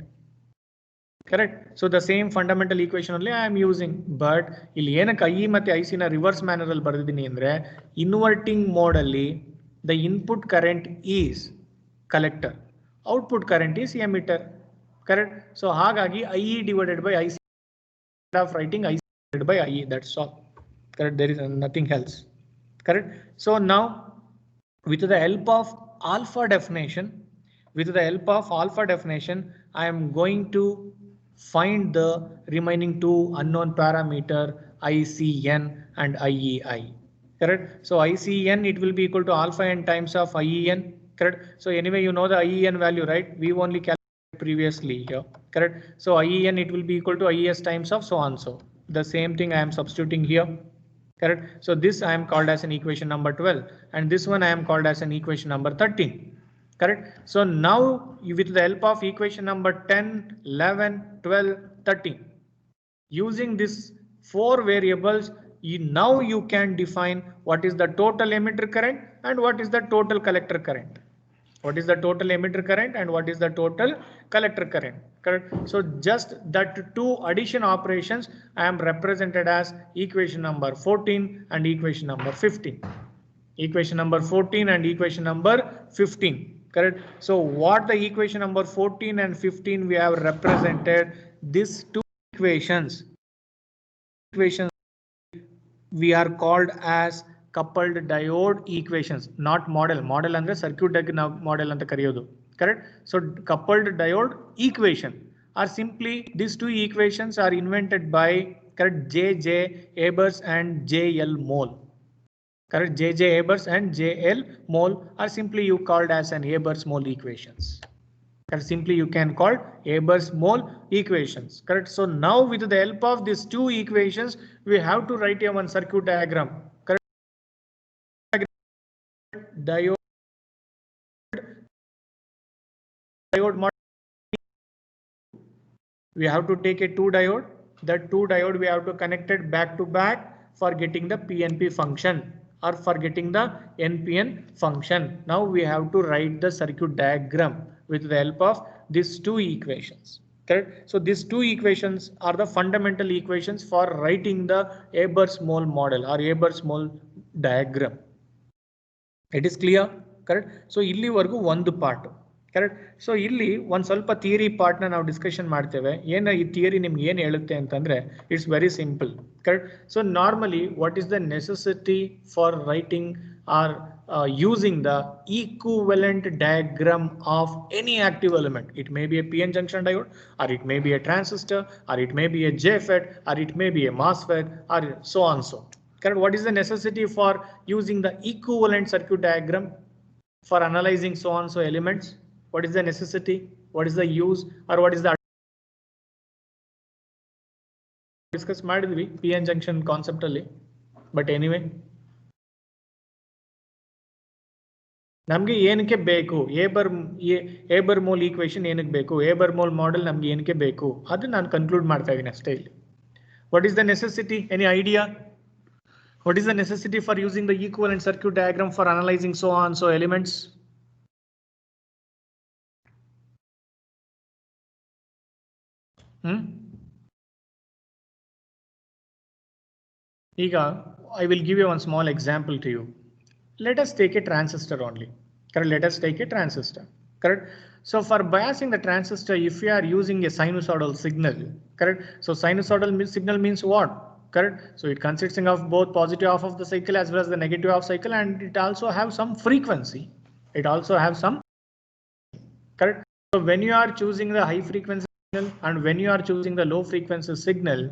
Correct. So the same fundamental equation only I am using. But ಇಲ್ಲಿ ಏನಕ್ಕೆ IE ಮತ್ತೆ IC ನ reverse manner ಅಲ್ಲಿ ಬರೆದಿದ್ದೀನಿ ಅಂದ್ರೆ inverting mode ಅಲ್ಲಿ the input current is collector, output current is emitter. Correct. So ಹಾಗಾಗಿ IE divided by IC of writing IC divided by IE, that's all. Correct. There is nothing else. Correct. So now with the help of alpha definition, I am going to find the remaining two unknown parameter ICN and IEI. Correct. So ICN it will be equal to alpha n times of IEN. Correct. So anyway you know the IEN value, right? We only calculated previously here. Correct. So IEN it will be equal to IES times of so on so. The same thing I am substituting here. Correct. So this I am called as an equation number 12 and this one I am called as an equation number 13. Correct. So now with the help of equation number 10, 11, 12, 13, using these four variables, now you can define what is the total emitter current and what is the total collector current. What is the total emitter current and what is the total collector current. Correct. So just that two addition operations I am represented as equation number 14 and equation number 15. Equation number 14 and equation number 15. Correct. So what the equation number 14 and 15 we have represented these two equations we are called as coupled diode equations, not model. Model ಅಂದ್ರೆ circuit model ಅಂತ ಕರೆಯೋದು. Correct. So coupled diode equation are simply these two equations are invented by correct J.J. Ebers and J.L. Moll. Correct. J.J. Ebers and J.L. Moll are simply you called as an Ebers-Moll equations. Correct. Simply you can call Ebers-Moll equations. Correct. So now with the help of these two equations, we have to write a one circuit diagram. Correct. Diode model. We have to take a two diode. That two diode we have to connect it back to back for getting the PNP function or for getting the NPN function. Now we have to write the circuit diagram with the help of these two equations. Correct. So these two equations are the fundamental equations for writing the Ebers-Moll model or Ebers-Moll diagram. It is clear. Correct. So ಇಲ್ಲಿವರೆಗೂ ಒಂದು part correct. So ಇಲ್ಲಿ ಒಂದ್ ಸ್ವಲ್ಪ theory part ನಾವು discussion ಮಾಡ್ತೇವೆ. ಏನು ಈ theory ನಿಮ್ಗೆ ಏನು ಹೇಳುತ್ತೆ ಅಂತಂದ್ರೆ it's very simple. Correct. So normally what is the necessity for writing or using the equivalent diagram of any active element? It may be a PN junction diode, or it may be a transistor, or it may be a JFET, or it may be a MOSFET, or so on so. Correct. What is the necessity for using the equivalent circuit diagram for analyzing so on so elements? What is the necessity? What is the use, or what is the discuss ಮಾಡಿದ್ವಿ PN junction concept ಅಲ್ಲಿ. But anyway, ನಮ್ಗೆ ಏನಕ್ಕೆ ಬೇಕು ಏಬರ್ mole equation ಏನಕ್ಕೆ ಬೇಕು, ಏಬರ್ mole model ನಮ್ಗೆ ಏನಕ್ಕೆ ಬೇಕು ಅದು ನಾನು ಕನ್ಕ್ಲೂಡ್ ಮಾಡ್ತಾ ಇದ್ದೀನಿ ಅಷ್ಟೇ ಇಲ್ಲಿ. What is the necessity? Any idea? What is the necessity for using the equivalent circuit diagram for analysing so on so elements? ಈಗ I will give you one small example to you. Let us take a transistor only. Correct. Let us take a transistor. Correct. So for biasing the transistor, if you are using a sinusoidal signal, correct. So sinusoidal signal means what? Correct. So it consisting of both positive half of the cycle as well as the negative half cycle, and it also have some frequency. It also have some. Correct. So when you are choosing the high frequency signal and when you are choosing the low frequency signal,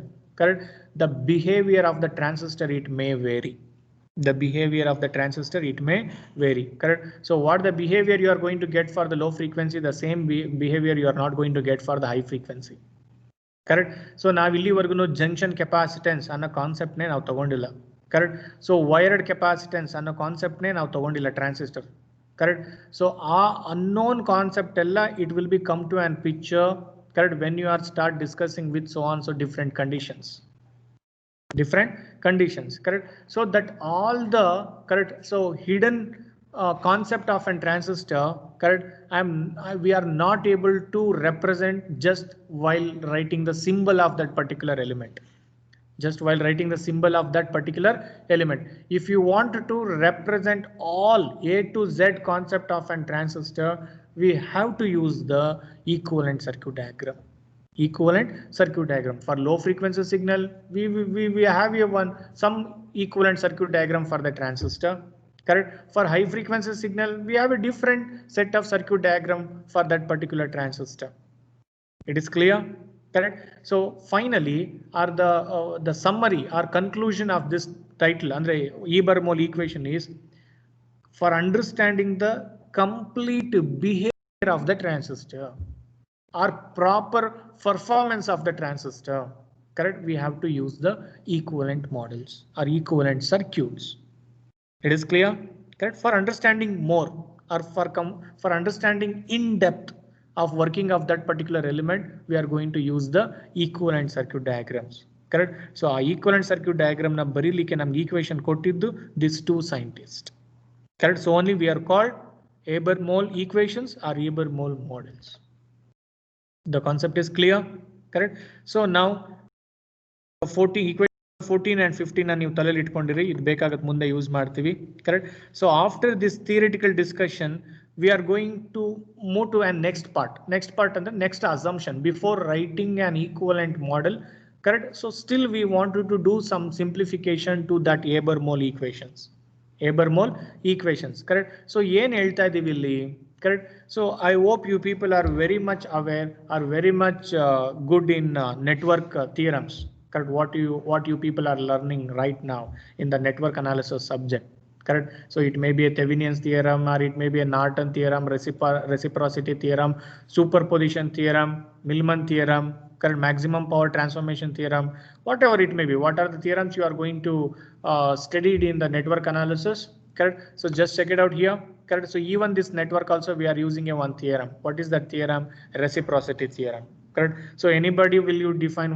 correct, the behavior of the transistor, it may vary. The behavior of the transistor, it may vary. Correct. So what the behavior you are going to get for the low frequency, the same behavior you are not going to get for the high frequency. Correct. So now ಇಲ್ಲಿವರೆಗೂ junction capacitance ಅನ್ನೋ concept ನೇ ನಾವು ತಗೊಂಡಿಲ್ಲ. Correct. So wired capacitance ಅನ್ನೋ concept ನೇ ನಾವು ತಗೊಂಡಿಲ್ಲ transistor. Correct. So ಆ unknown concept ಎಲ್ಲ it will be come to an picture. Correct. When you are start discussing with so on so different conditions. Correct. So that all the correct, so hidden concept of an transistor, correct, we are not able to represent just while writing the symbol of that particular element. Just while writing the symbol of that particular element. If you want to represent all A to Z concept of an transistor, we have to use the equivalent circuit diagram. Equivalent circuit diagram for low frequency signal, we have here some equivalent circuit diagram for the transistor. Correct. For high frequency signal, we have a different set of circuit diagram for that particular transistor. It is clear? Correct. So finally, are the summary or conclusion of this title andre Eber-Mole equation is for understanding the complete behavior of the transistor or proper performance of the transistor. Correct. We have to use the equivalent models or equivalent circuits. It is clear? Correct. For understanding more or for understanding in depth of working of that particular element, we are going to use the equivalent circuit diagrams. Correct. So our equivalent circuit diagram na barilike namge equation kottiddu these two scientists. Correct. So only we are called Eber-Mole equations or Eber-Mole models. The concept is clear. Correct. So now 14 and 15 ನೀವು ತಲೆಯಲ್ಲಿ ಇಟ್ಕೊಂಡಿರಿ, ಇದು ಬೇಕಾಗತ್ತೆ ಮುಂದೆ use ಮಾಡ್ತೀವಿ. Correct. So after this theoretical discussion we are going to move to a next part and the next assumption before writing an equivalent model. Correct. So still we wanted to do some simplification to that Eber-Mole equations. Correct. So ಏನ್ ಹೇಳ್ತಾ ಇದೀವಿ ಇಲ್ಲಿ? Correct. So I hope you people are very much aware, are very much good in network theorems. Correct. What you people are learning right now in the network analysis subject. Correct. So it may be a Thevenin's theorem, or it may be a Norton theorem, reciprocity theorem, superposition theorem, Millman theorem, correct, maximum power transformation theorem, whatever it may be. What are the theorems you are going to study in the network analysis? Correct. So just check it out here. Correct. So even this network also we are using a one theorem. What is that theorem? Reciprocity theorem. Correct. So anybody, will you define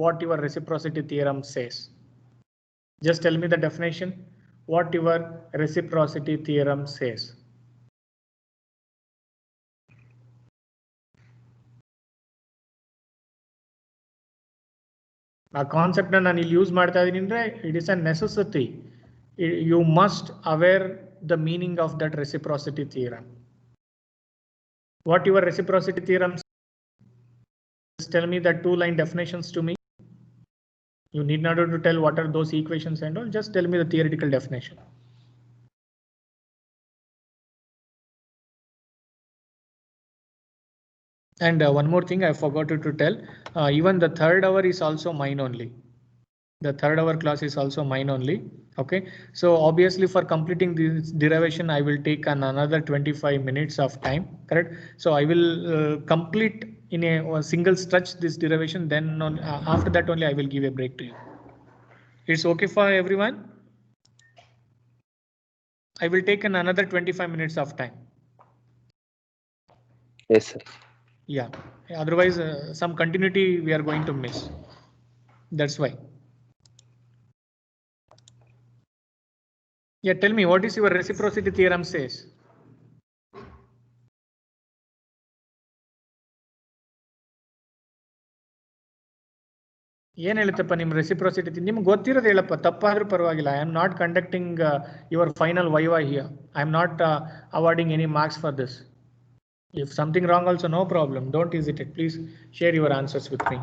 what your reciprocity theorem says? Just tell me the definition. What your reciprocity theorem says. ಆ concept ನಾನು ಇಲ್ಲಿ use ಮಾಡ್ತಾ ಇದ್ದೀನಿ ಅಂದ್ರೆ it is a necessity. You must aware the meaning of that reciprocity theorem. What your reciprocity theorem? Just tell me the 2-line definitions to me. You need not to tell what are those equations and all. Just tell me the theoretical definition. And one more thing I forgot to tell. Even the third hour is also mine only. The third hour class is also mine only. Okay, so obviously for completing this derivation, I will take another 25 minutes of time. Correct. So I will complete in a single stretch this derivation. Then after that only I will give a break to you. It's okay for everyone. I will take another 25 minutes of time. Yes, sir. Yeah. Otherwise, some continuity we are going to miss. That's why. Yeah, tell me, what is your reciprocity theorem says? ಏನ್ ಹೇಳುತ್ತಪ್ಪ ನಿಮ್ಮ ರೆಸಿಪ್ರೋಸಿಟಿ ನಿಮ್ಗೆ ಗೊತ್ತಿರೋದು ಹೇಳಪ್ಪ ತಪ್ಪಾದ್ರೂ ಪರವಾಗಿಲ್ಲ I am not conducting your final viva here I am not awarding any marks for this if something wrong also no problem don't hesitate please share your answers with me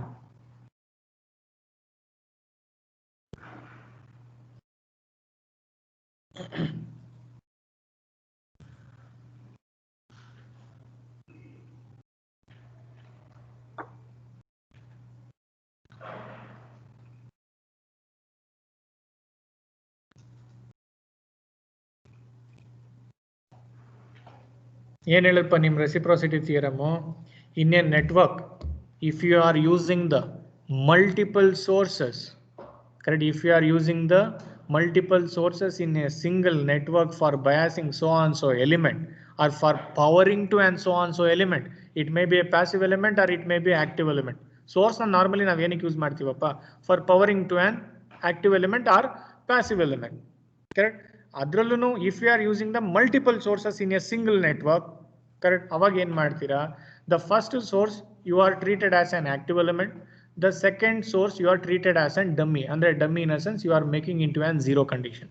ಏನ್ ಹೇಳಪ್ಪ ನಿಮ್ಮ reciprocity theorem in a network if you are using the multiple sources correct, if you are using the multiple sources in a single network for biasing so on so element or for powering to and so on so element, it may be a passive element or it may be active element. Source na normally ನಾವು ಏನಕ್ಕೆ use ಮಾಡ್ತೀವಪ್ಪ for powering to an active element or passive element. Correct. ಅದ್ರಲ್ಲೂ if you are using the multiple sources in a single network, correct, ಅವಾಗ ಏನ್ ಮಾಡ್ತೀರಾ, the first source you are treated as an active element, the second source you are treated as a dummy. Under dummy in a sense you are making into an zero condition.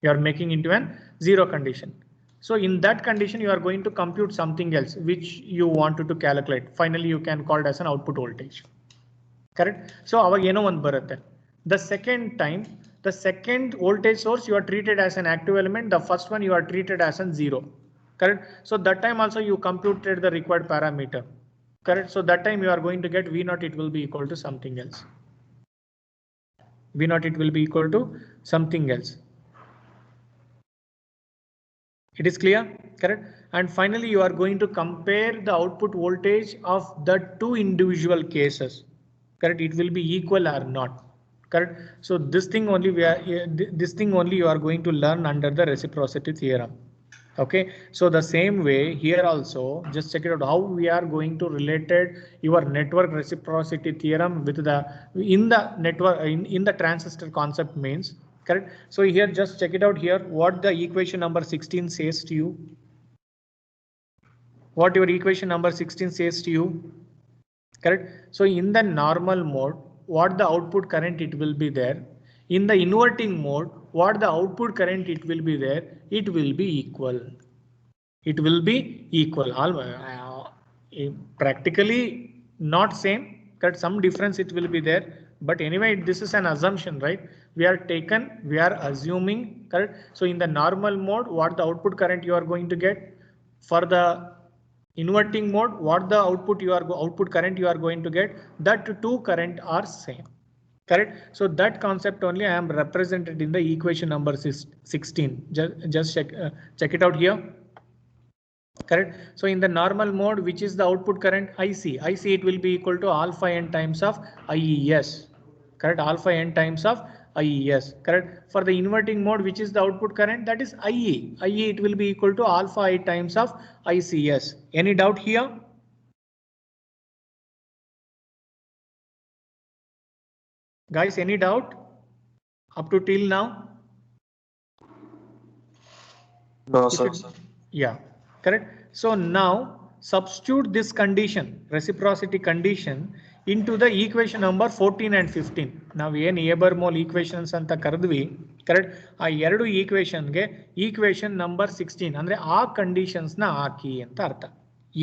You are making into an zero condition. So in that condition you are going to compute something else which you wanted to calculate. Finally you can call it as an output voltage. Correct. So ಅವಾಗ ಏನೋ ಒಂದು ಬರುತ್ತೆ. The second time, the second voltage source you are treated as an active element. The first one you are treated as a zero. Correct. So that time also you computed the required parameter. Correct. So that time you are going to get V0, it will be equal to something else. V0, it will be equal to something else. It is clear. Correct. And finally you are going to compare the output voltage of the two individual cases. Correct. It will be equal or not. Correct. So this thing only you are going to learn under the reciprocity theorem. Okay, so the same way here also, just check it out how we are going to related your network reciprocity theorem with the in the network in the transistor concept means. Correct. So here just check it out here what the equation number 16 says to you. What your equation number 16 says to you. Correct. So in the normal mode, what the output current it will be there. In the inverting mode, what the output current it will be there, it will be equal. It will be equal. Practically not same, but some difference it will be there. But anyway, this is an assumption, right? We are assuming, correct? So in the normal mode, what the output current you are going to get. For the inverting mode, what the output current you are going to get, that two current are same. Correct. So that concept only I am represented in the equation number 16. Just check it out here. Correct. So in the normal mode, which is the output current IC, it will be equal to alpha n times of IES. Correct. Alpha n times of IES. Correct. For the inverting mode, which is the output current, that is IE. It will be equal to alpha I times of ICS. Any doubt here? Guys, any doubt up to till now? No, sir. Yeah, correct. So now substitute this condition, reciprocity condition, into the equation number 14 and 15. Now ಏನು ಏಬರ್-ಮೋಲ್ equations ಅಂತ ಕರೆದ್ವಿ. Correct. ಆ ಎರಡು equation ಗೆ equation number 16 ಅಂದ್ರೆ ಆ conditions ನ ಹಾಕಿ ಅಂತ ಅರ್ಥ.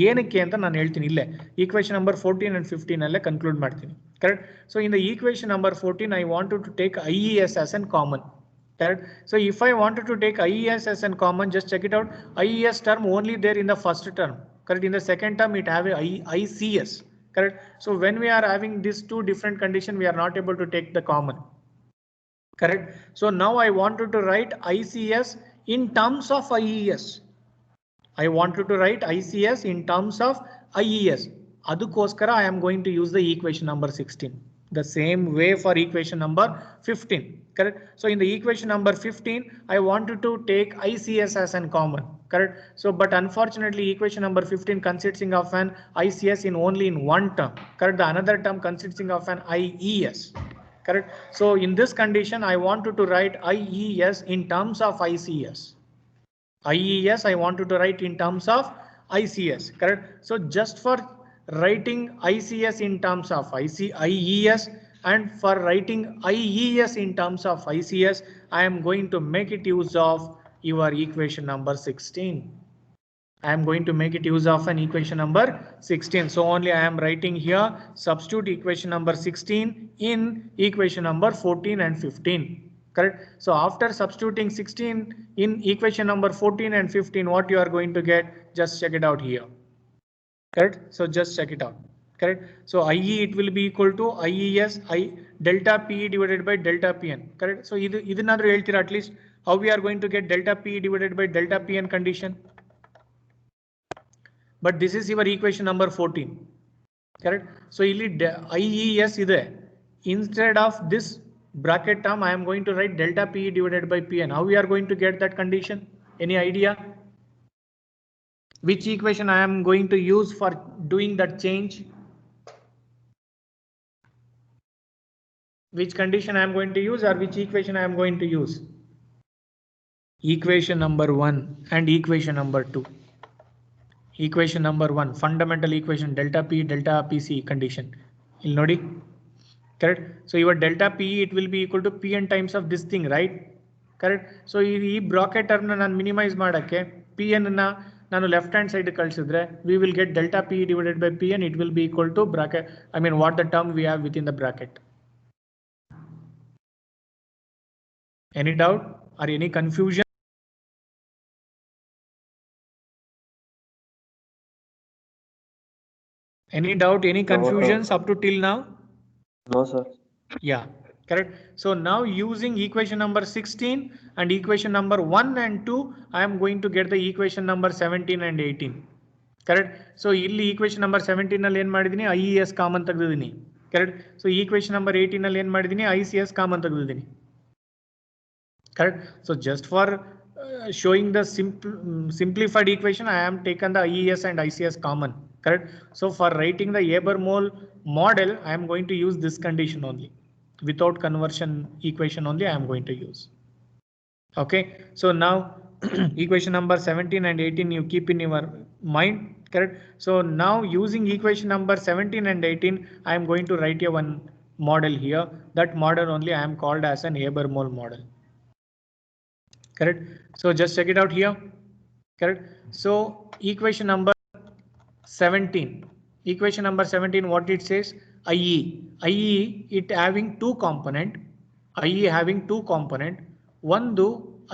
ಏನಕ್ಕೆ ಅಂತ ನಾನು ಹೇಳ್ತೀನಿ ಇಲ್ಲೇ ಈಕ್ವೇಶನ್ ನಂಬರ್ 14 and 15 ಅಲ್ಲೇ ಕನ್ಕ್ಲೂಡ್ ಮಾಡ್ತೀನಿ. Correct. So in the equation number 14 I wanted to take IES as an common. Correct. So if I wanted to take IES as an common, just check it out. IES term only there in the first term. Correct. In the second term it have a ICS. Correct. So when we are having these two different conditions, we are not able to take the common. Correct. So now I wanted to write ICS in terms of IES. I wanted to write ICS in terms of IES. Adukoskara I am going to use the equation number 16. The same way for equation number 15. Correct. So in the equation number 15, I wanted to take ICS as an common. Correct. So but unfortunately equation number 15 consisting of an ICS in only in one term. Correct. The another term consisting of an IES. Correct. So in this condition I wanted to write IES in terms of ICS. IES I wanted to write in terms of ICS. Correct. So just for writing ICS in terms of IES and for writing IES in terms of ICS, I am going to make it use of your equation number 16. I am going to make it use of an equation number 16. So only I am writing here substitute equation number 16 in equation number 14 and 15. Correct. So after substituting 16 in equation number 14 and 15, what you are going to get, just check it out here. Correct. So just check it out. Correct. So IE it will be equal to IES I delta PE divided by delta PN. Correct. So idanaru heltira at least how we are going to get delta PE divided by delta PN condition. But this is your equation number 14. Correct. So illi IES ide. Instead of this bracket term, I am going to write delta PE divided by PN. How we are going to get that condition? Any idea? Which equation I am going to use for doing that change? Which condition I am going to use or which equation I am going to use? Equation number 1 and equation number 2. Equation number 1, fundamental equation delta P delta PC condition. You'll notice. Correct. So your delta PE it will be equal to PN times of this thing, right? Correct. So ಈ bracket term na ನಾನು minimize ಮಾಡಕ್ಕೆ PN na ನಾನು left hand side ಕಳಿಸಿದ್ರೆ we will get delta PE divided by PN. It will be equal to bracket. I mean what the term we have within the bracket. Any doubt or any confusion? Any doubt? Any confusions up to till now? No, sir. Yeah, correct. So now using equation number 16 and equation number 1 and 2, I am going to get the equation number 17 and 18. Correct. So illi equation number 17 ನಲ್ಲಿ ಏನು ಮಾಡಿದೀನಿ IES common ತೆಗೆದಿದ್ದೀನಿ. Correct. So equation number 18 ನಲ್ಲಿ ಏನು ಮಾಡಿದೀನಿ ICS common ತೆಗೆದಿದ್ದೀನಿ. Correct. So just for showing the simplified equation, I am taken the IES and ICS common. Correct. So for writing the Haber-Mole model, I am going to use this condition only. Without conversion equation only I am going to use. Okay. So now equation number 17 and 18 you keep in your mind. Correct. So now using equation number 17 and 18, I am going to write a one model here. That model only I am called as an Haber-Mole model. Correct. So just check it out here. Correct. So equation number 17. Equation number 17, what it says? IE. IE it having two component. IE having two component. One do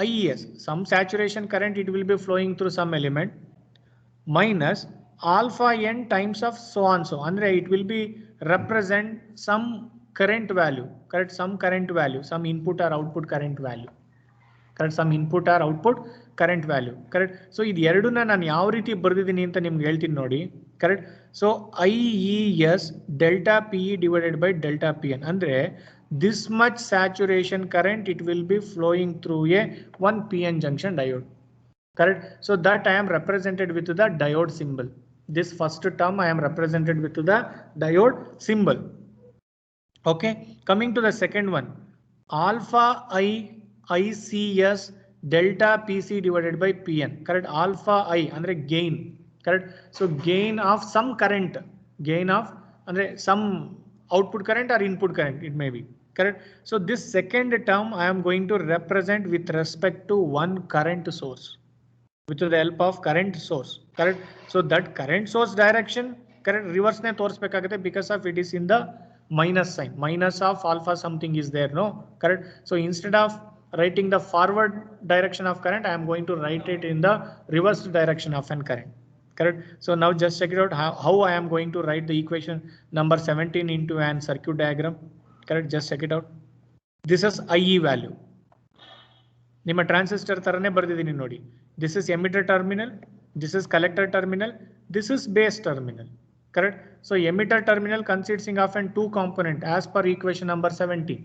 IES. Some saturation current it will be flowing through some element minus alpha n times of so on so. Andre it will be represent some current value. Correct. Some current value. Some input or output current value. Correct. Some input or output current value. Correct. So ಇದು ಎರಡನ್ನ ನಾನು ಯಾವ ರೀತಿ ಬರೆದಿದ್ದೀನಿ ಅಂತ ನಿಮ್ಗೆ ಹೇಳ್ತೀನಿ ನೋಡಿ. Correct. So IES delta PE divided by delta PN ಅಂದ್ರೆ this much saturation current it will be flowing through a one PN junction diode. Correct. So that I am represented with the diode symbol. This first term I am represented with the diode symbol. Okay. Coming to the second one, alpha ICS delta PC divided by PN. Correct. Alpha I andre gain. Correct. So gain of some current, gain of andre some output current or input current it may be. Correct. So this second term I am going to represent with respect to one current source. with the help of current source, correct? So that current source direction, correct, reverse ne ತೋರಿಸಬೇಕಾಗುತ್ತೆ because of it is in the minus sign, minus of alpha something is there, no, correct? So instead of writing the forward direction of current, I am going to write it in the reverse direction of an current, correct? So now just check it out how I am going to write the equation number 17 into an circuit diagram, correct? Just check it out. This is IE value. ನಿಮ್ಮ transistor ತರನೇ ಬರ್ದಿದ್ದೀನಿ ನೋಡಿ. This is emitter terminal, this is collector terminal, this is base terminal, correct? So emitter terminal consisting of an two component as per equation number 17,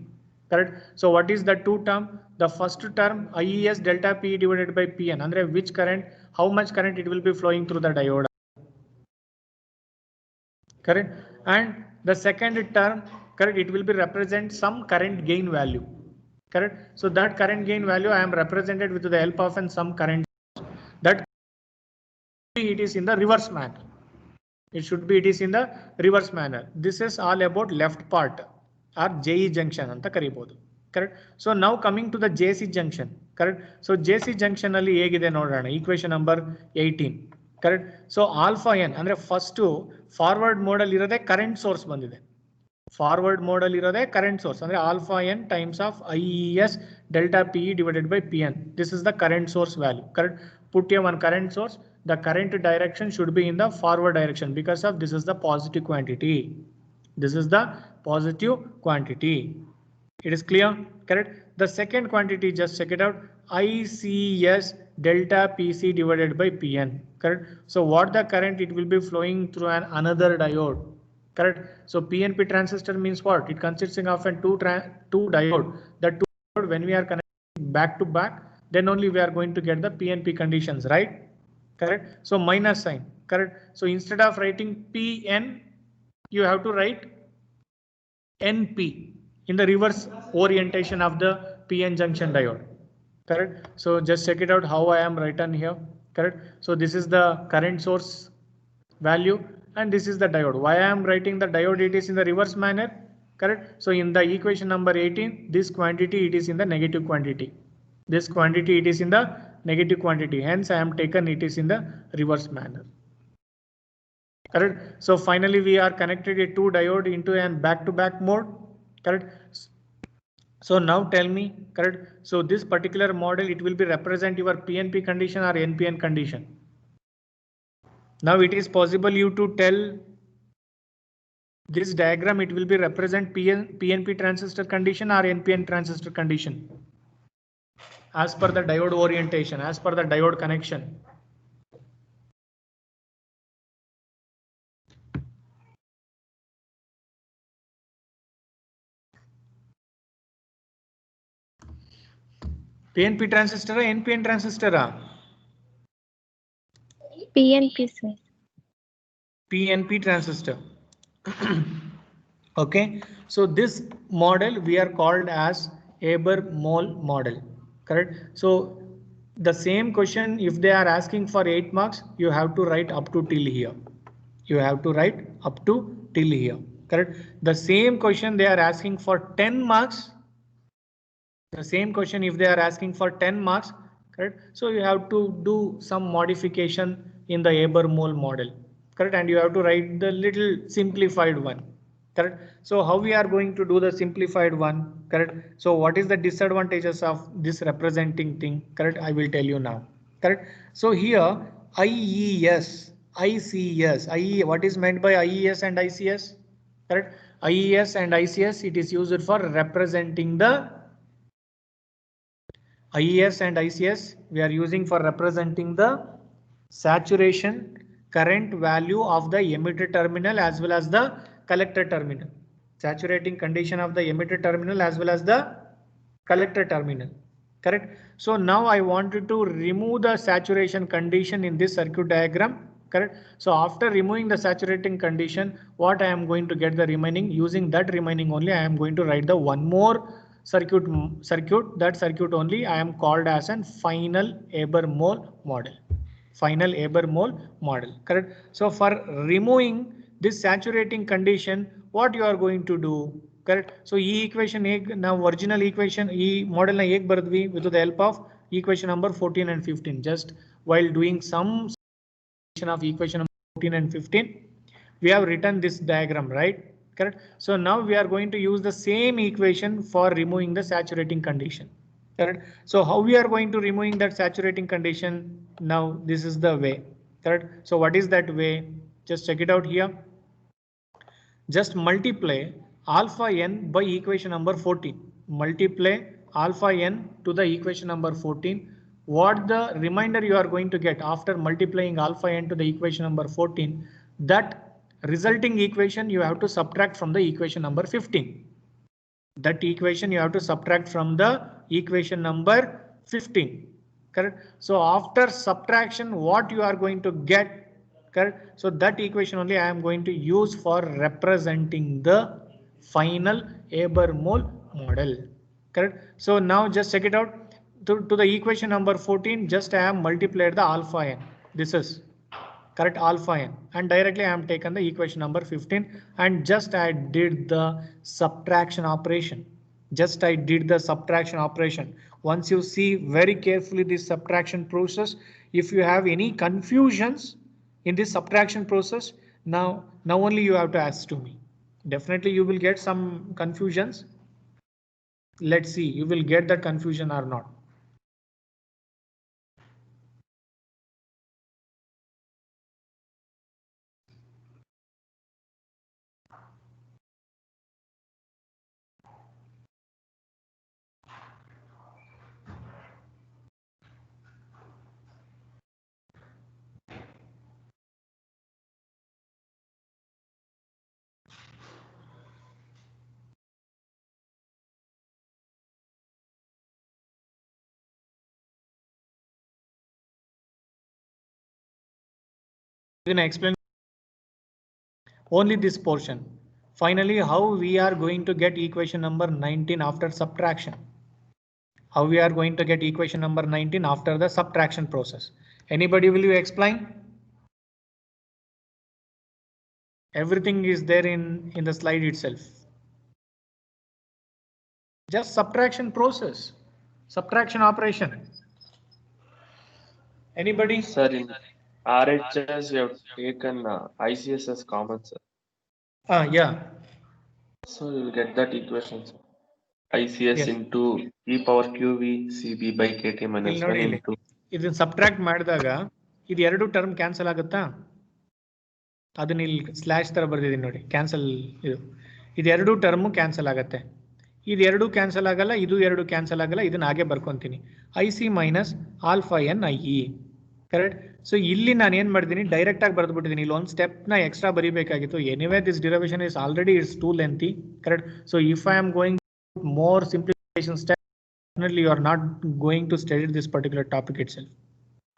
correct? So what is the two term? The first term IES delta P divided by Pn, andre which current, how much current it will be flowing through the diode, correct? And the second term, correct, it will be represent some current gain value, correct? So that current gain value I am represented with the help of some current that it is in the reverse manner. It should be, it is in the reverse manner. This is all about left part or JE junction anta karibodu, correct? So now coming to the JC junction, correct? So JC junction alli hegide nodana, equation number 18, correct? So alpha n andre first forward mode alli irode current source bandide. Forward mode alli irode current source andre alpha n times of IES delta P divided by Pn. This is the current source value, correct? Put here one current source. The current direction should be in the forward direction because of this is the positive quantity. This is the positive quantity. It is clear, correct? The second quantity, just check it out. ICS delta PC divided by Pn, correct? So what the current it will be flowing through another diode, correct? So PNP transistor means what? It consisting of an two diode. The two diode, when we are connecting back to back, then only we are going to get the PNP conditions, right? Correct? So minus sign, correct? So instead of writing Pn, you have to write NP in the reverse orientation of the PN junction diode, correct? So just check it out how I am written here, correct? So this is the current source value and this is the diode. Why I am writing the diode? It is in the reverse manner, correct? So in the equation number 18, this quantity it is in the negative quantity. This quantity it is in the negative quantity. Hence I am taken it is in the reverse manner, correct? So finally we are connected a two diode into an back-to-back mode, correct? So now tell me, correct? So this particular model it will be represent your PNP condition or NPN condition. Now it is possible you to tell this diagram it will be represent PNP transistor condition or NPN transistor condition as per the diode orientation, as per the diode connection. PNP transistor or NPN transistor? PNP, sir. PNP transistor. Okay, so this model we are called as Haber-Mole model, correct? So the same question, if they are asking for 8 marks, you have to write up to till here. You have to write up to till here, correct? The same question they are asking for 10 marks. The same question if they are asking for 10 marks, correct? So you have to do some modification in the Haber-Mole model, correct? And you have to write the little simplified one, correct? So how we are going to do the simplified one, correct? So what is the disadvantages of this representing thing, correct? I will tell you now, correct? So here IES, ICS, what is meant by IES and ICS, correct? IES and ICS, it is used for representing the IES and ICS we are using for representing the saturation current value of the emitter terminal as well as the collector terminal. Saturating condition of the emitter terminal as well as the collector terminal, correct? So now I wanted to remove the saturation condition in this circuit diagram, correct? So after removing the saturating condition, what I am going to get the remaining, using that remaining only I am going to write the one more circuit. That circuit only I am called as an final Haber-Mole model. Final Haber-Mole model, correct? So for removing this saturating condition, what you are going to do, correct? So E equation now original equation E model na ek bardvi with the help of equation number 14 and 15. Just while doing some of equation number 14 and 15, we have written this diagram, right? Correct. So now we are going to use the same equation for removing the saturating condition. Correct. So how we are going to removing that saturating condition? Now this is the way. Correct. So what is that way? Just check it out here. Just multiply alpha n by equation number 14. Multiply alpha n to the equation number 14. What the remainder you are going to get after multiplying alpha n to the equation number 14, that resulting equation you have to subtract from the equation number 15. That equation you have to subtract from the equation number 15. Correct. So after subtraction, what you are going to get? Correct. So that equation only I am going to use for representing the final Haber-Mole model. Correct. So now just check it out. To the equation number 14, just I have multiplied the alpha n. This is correct, alpha n, and directly I am taken the equation number 15 and just I did the subtraction operation. Just I did the subtraction operation. Once you see very carefully this subtraction process, if you have any confusions in this subtraction process, now only you have to ask to me. Definitely you will get some confusions. Let's see, you will get that confusion or not. I'm going to explain only this portion. Finally, how we are going to get equation number 19 after subtraction. How we are going to get equation number 19 after the subtraction process. Anybody will you explain? Everything is there in the slide itself. Just subtraction process, subtraction operation. Anybody? Sir, in RHS, we have taken ICS as common, sir. Yeah. So you will get that equation, sir. ICS Yes. into e power QV CB by KT minus 1 into. ಇದನ್ನ subtract ಮಾಡಿದಾಗ ಇದು ಎರಡು term cancel ಆಗುತ್ತಾ? ಅದನ್ನ ಇಲ್ಲಿ slash ತರ ಬರ್ದಿದ್ದೀನಿ ನೋಡಿ, cancel ಇದು ಎರಡು ಟರ್ಮ್ ಕ್ಯಾನ್ಸಲ್ ಆಗುತ್ತೆ. ಇದು ಎರಡು ಕ್ಯಾನ್ಸಲ್ ಆಗಲ್ಲ, ಇದು ಎರಡು ಕ್ಯಾನ್ಸಲ್ ಆಗಲ್ಲ, ಇದನ್ನ ಹಾಗೆ ಬರ್ಕೊಂತೀನಿ. IC minus alpha N IE. Correct. So ಇಲ್ಲಿ ನಾನು ಏನ್ ಮಾಡಿದ್ದೀನಿ, ಡೈರೆಕ್ಟ್ ಆಗಿ ಬರೆದ್ಬಿಟ್ಟಿದ್ದೀನಿ. ಇಲ್ಲಿ ಒಂದು ಸ್ಟೆಪ್ ನ ಎಕ್ಸ್ಟ್ರಾ ಬರೀಬೇಕಾಗಿತ್ತು. Anyway this derivation is already it's too lengthy. Correct. So if I am going more simplification step, definitely you are not going to study this particular topic itself.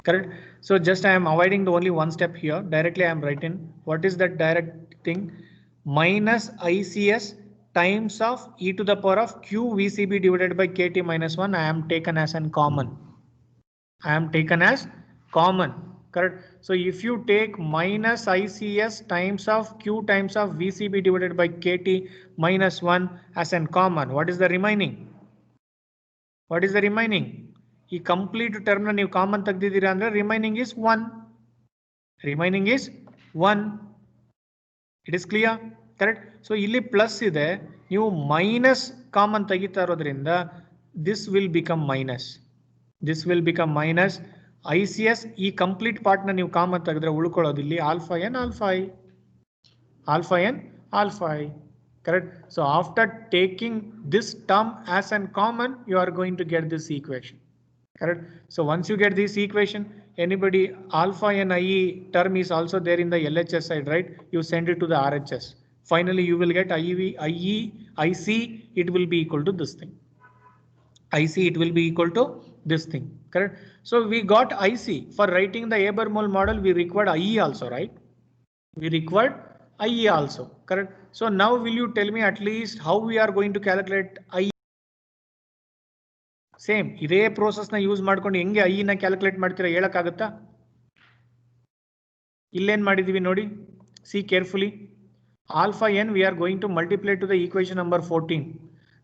Correct. So just I am avoiding the only one step here. Directly I am writing what is that direct thing, minus ICS times of e to the power of q VCB divided by KT minus 1. I am taken as an common. I am taken as common. Correct. So if you take minus ICS times of q times of VCB divided by KT minus 1 as an common, what is the remaining? What is the remaining? ಈ complete term ನೀವು common ತೆಗೆದಿದ್ದೀರಾ ಅಂದ್ರೆ remaining is 1. Remaining is 1. It is clear. Correct. So ಇಲ್ಲಿ plus ಇದೆ, ನೀವು minus common ತೆಗಿತಾ ಇರೋದ್ರಿಂದ this will become minus. This will become minus. ICS ಈ complete part ನ ನೀವು ಕಾಮನ್ ತೆಗೆದ್ರೆ ಉಳ್ಕೊಳ್ಳೋದು ಇಲ್ಲಿ alpha N alpha I. Alpha N alpha I. Correct. So after taking this term as an common, you are going to get this equation. Correct. So once you get this equation, anybody alpha and IE term is also there in the LHS side, right? You send it to the RHS. Finally, you will get IE, IC, it will be equal to this thing. IC, it will be equal to this thing. Correct. So we got IC. For writing the Haber-Mole model, we required IE also, right? We required IE also. Correct. So now will you tell me at least how we are going to calculate IE? Same ಇದೇ process ನ use ಮಾಡ್ಕೊಂಡು ಹೆಂಗೆ I ನ calculate ಮಾಡ್ತೀರಾ ಹೇಳಕ್ಕಾಗತ್ತಾ? ಇಲ್ಲೇನ್ ಮಾಡಿದೀವಿ ನೋಡಿ, see carefully. Alpha and we are going to multiply to the equation number 14.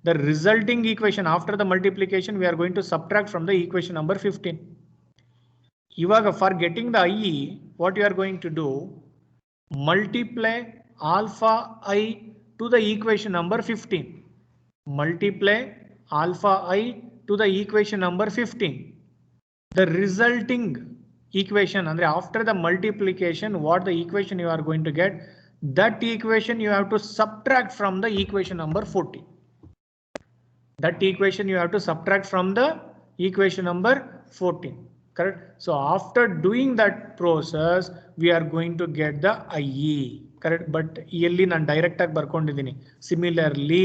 The resulting equation after the multiplication we are going to subtract from the equation number 15. ಇವಾಗ for getting the IE, what you are going to do, multiply alpha I to the equation number 15. Multiply alpha I to the equation number 15. The resulting equation, and after the multiplication, what the equation you are going to get, that equation you have to subtract from the equation number 14. That equation you have to subtract from the equation number 14. Correct? So after doing that process, we are going to get the IE. Correct? But ಇಲ್ಲಿ ನಾನು direct ಆಗಿ ಬರ್ಕೊಂಡಿದ್ದೀನಿ. Similarly,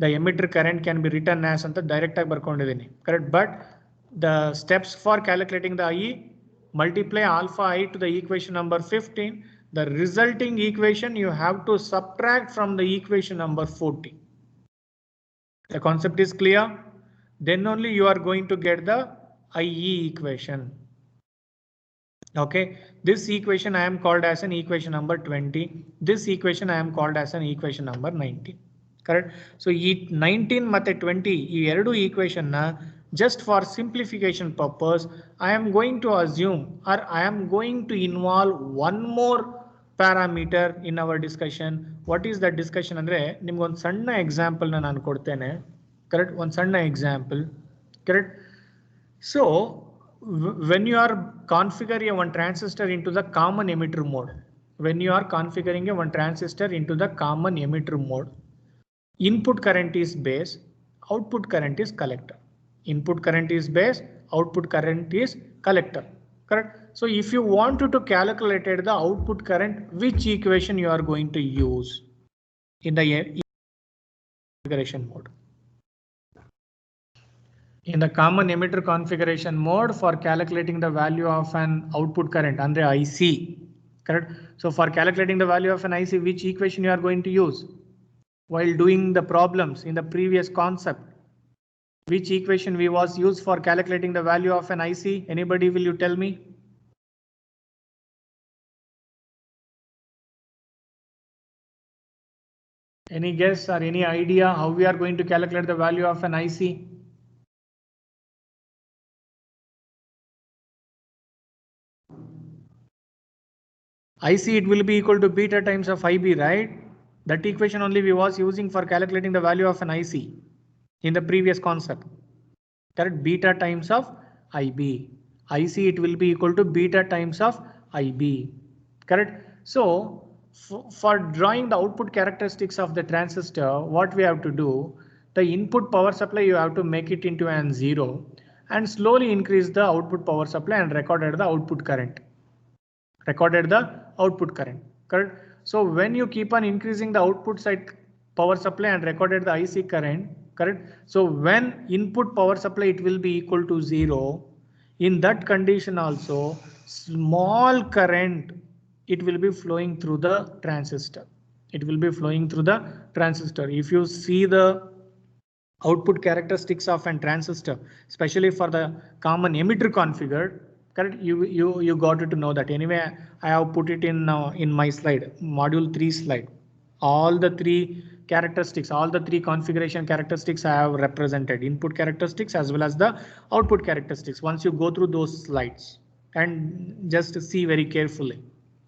the emitter current can be written as ಅಂತ direct ಆಗಿ ಬರ್ಕೊಂಡಿದ್ದೀನಿ. Correct? But the steps for calculating the IE, multiply alpha I to the equation number 15. The resulting equation you have to subtract from the equation number 14. The concept is clear? Then only you are going to get the IE equation. Okay, this equation I am called as an equation number 20. This equation I am called as an equation number 19. Correct? So 19 ಮತ್ತೆ 20 ಈ ಎರಡು equation na just for simplification purpose, I am going to assume or I am going to involve one more parameter in our discussion. What is that discussion ಅಂದ್ರೆ ನಿಮ್ಗೆ ಒಂದು ಸಣ್ಣ example ನಾನು ಕೊಡ್ತೇನೆ. Correct? ಒಂದು ಸಣ್ಣ example. Correct? So when you are configuring one transistor into the common emitter mode, when you are configuring one transistor into the common emitter mode, input current is base, output current is collector. Input current is base, output current is collector. Correct? So if you want to calculate the output current, which equation you are going to use in the configuration mode? In the common emitter configuration mode, for calculating the value of an output current under IC. Correct? So for calculating the value of an IC, which equation you are going to use while doing the problems in the previous concept? Which equation we was used for calculating the value of an IC? Anybody, will you tell me? Any guess or any idea how we are going to calculate the value of an IC? IC, it will be equal to beta times of IB, right? That equation only we was using for calculating the value of an IC in the previous concept. Correct? Beta times of IB. IC, it will be equal to beta times of IB. Correct? So for drawing the output characteristics of the transistor, what we have to do, the input power supply you have to make it into an 0 and slowly increase the output power supply and recorded the output current. Recorded the output current. Correct? So when you keep on increasing the output side power supply and recorded the IC current. Correct? So when input power supply it will be equal to 0. In that condition also, small current it will be flowing through the transistor. It will be flowing through the transistor. If you see the output characteristics of an transistor, especially for the common emitter configured, correct? You got to know that. Anyway, I have put it in my slide, module 3 slide. All the three characteristics, all the three configuration characteristics I have represented, input characteristics as well as the output characteristics. Once you go through those slides and just see very carefully.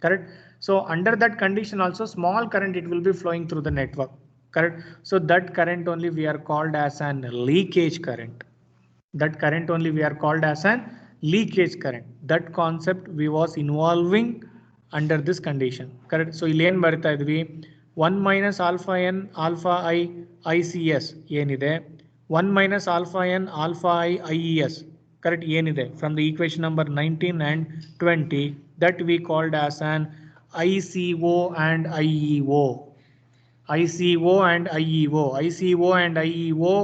Correct? So under that condition also, small current it will be flowing through the network. Correct? So that current only we are called as an leakage current. That current only we are called as an leakage current. That concept we was involving under this condition. Correct? So ಇಲ್ಲಿ ಏನ್ ಬರ್ತಾ ಇದ್ವಿ, 1 minus alpha n alpha I ICS ಏನಿದೆ, 1 minus alpha n alpha I IES. Correct? ಏನಿದೆ from the equation number 19 and 20, that we called as an ICO and IEO. ICO and IEO. ICO and IEO,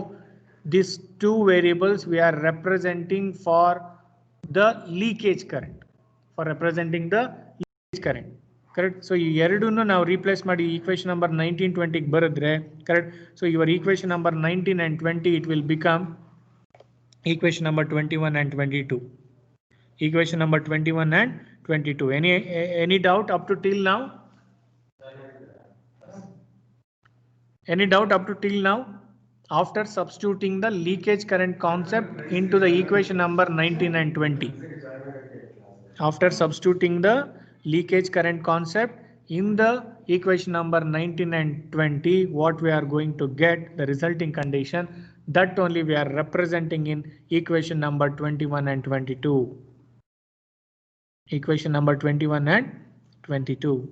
these two variables we are representing for the leakage current, for representing the leakage current. Correct? So you ಎರಡನ್ನು ನಾವು replace ಮಾಡಿ equation number 19 20 ಗೆ ಬರೆದ್ರೆ, correct? So your equation number 19 and 20 it will become equation number 21 and 22. Equation number 21 and 22. Any doubt up to till now? Any doubt up to till now? After substituting the leakage current concept into the equation number 19 and 20. After substituting the leakage current concept in the equation number 19 and 20, what we are going to get the resulting condition, that only we are representing in equation number 21 and 22. Equation number 21 and 22.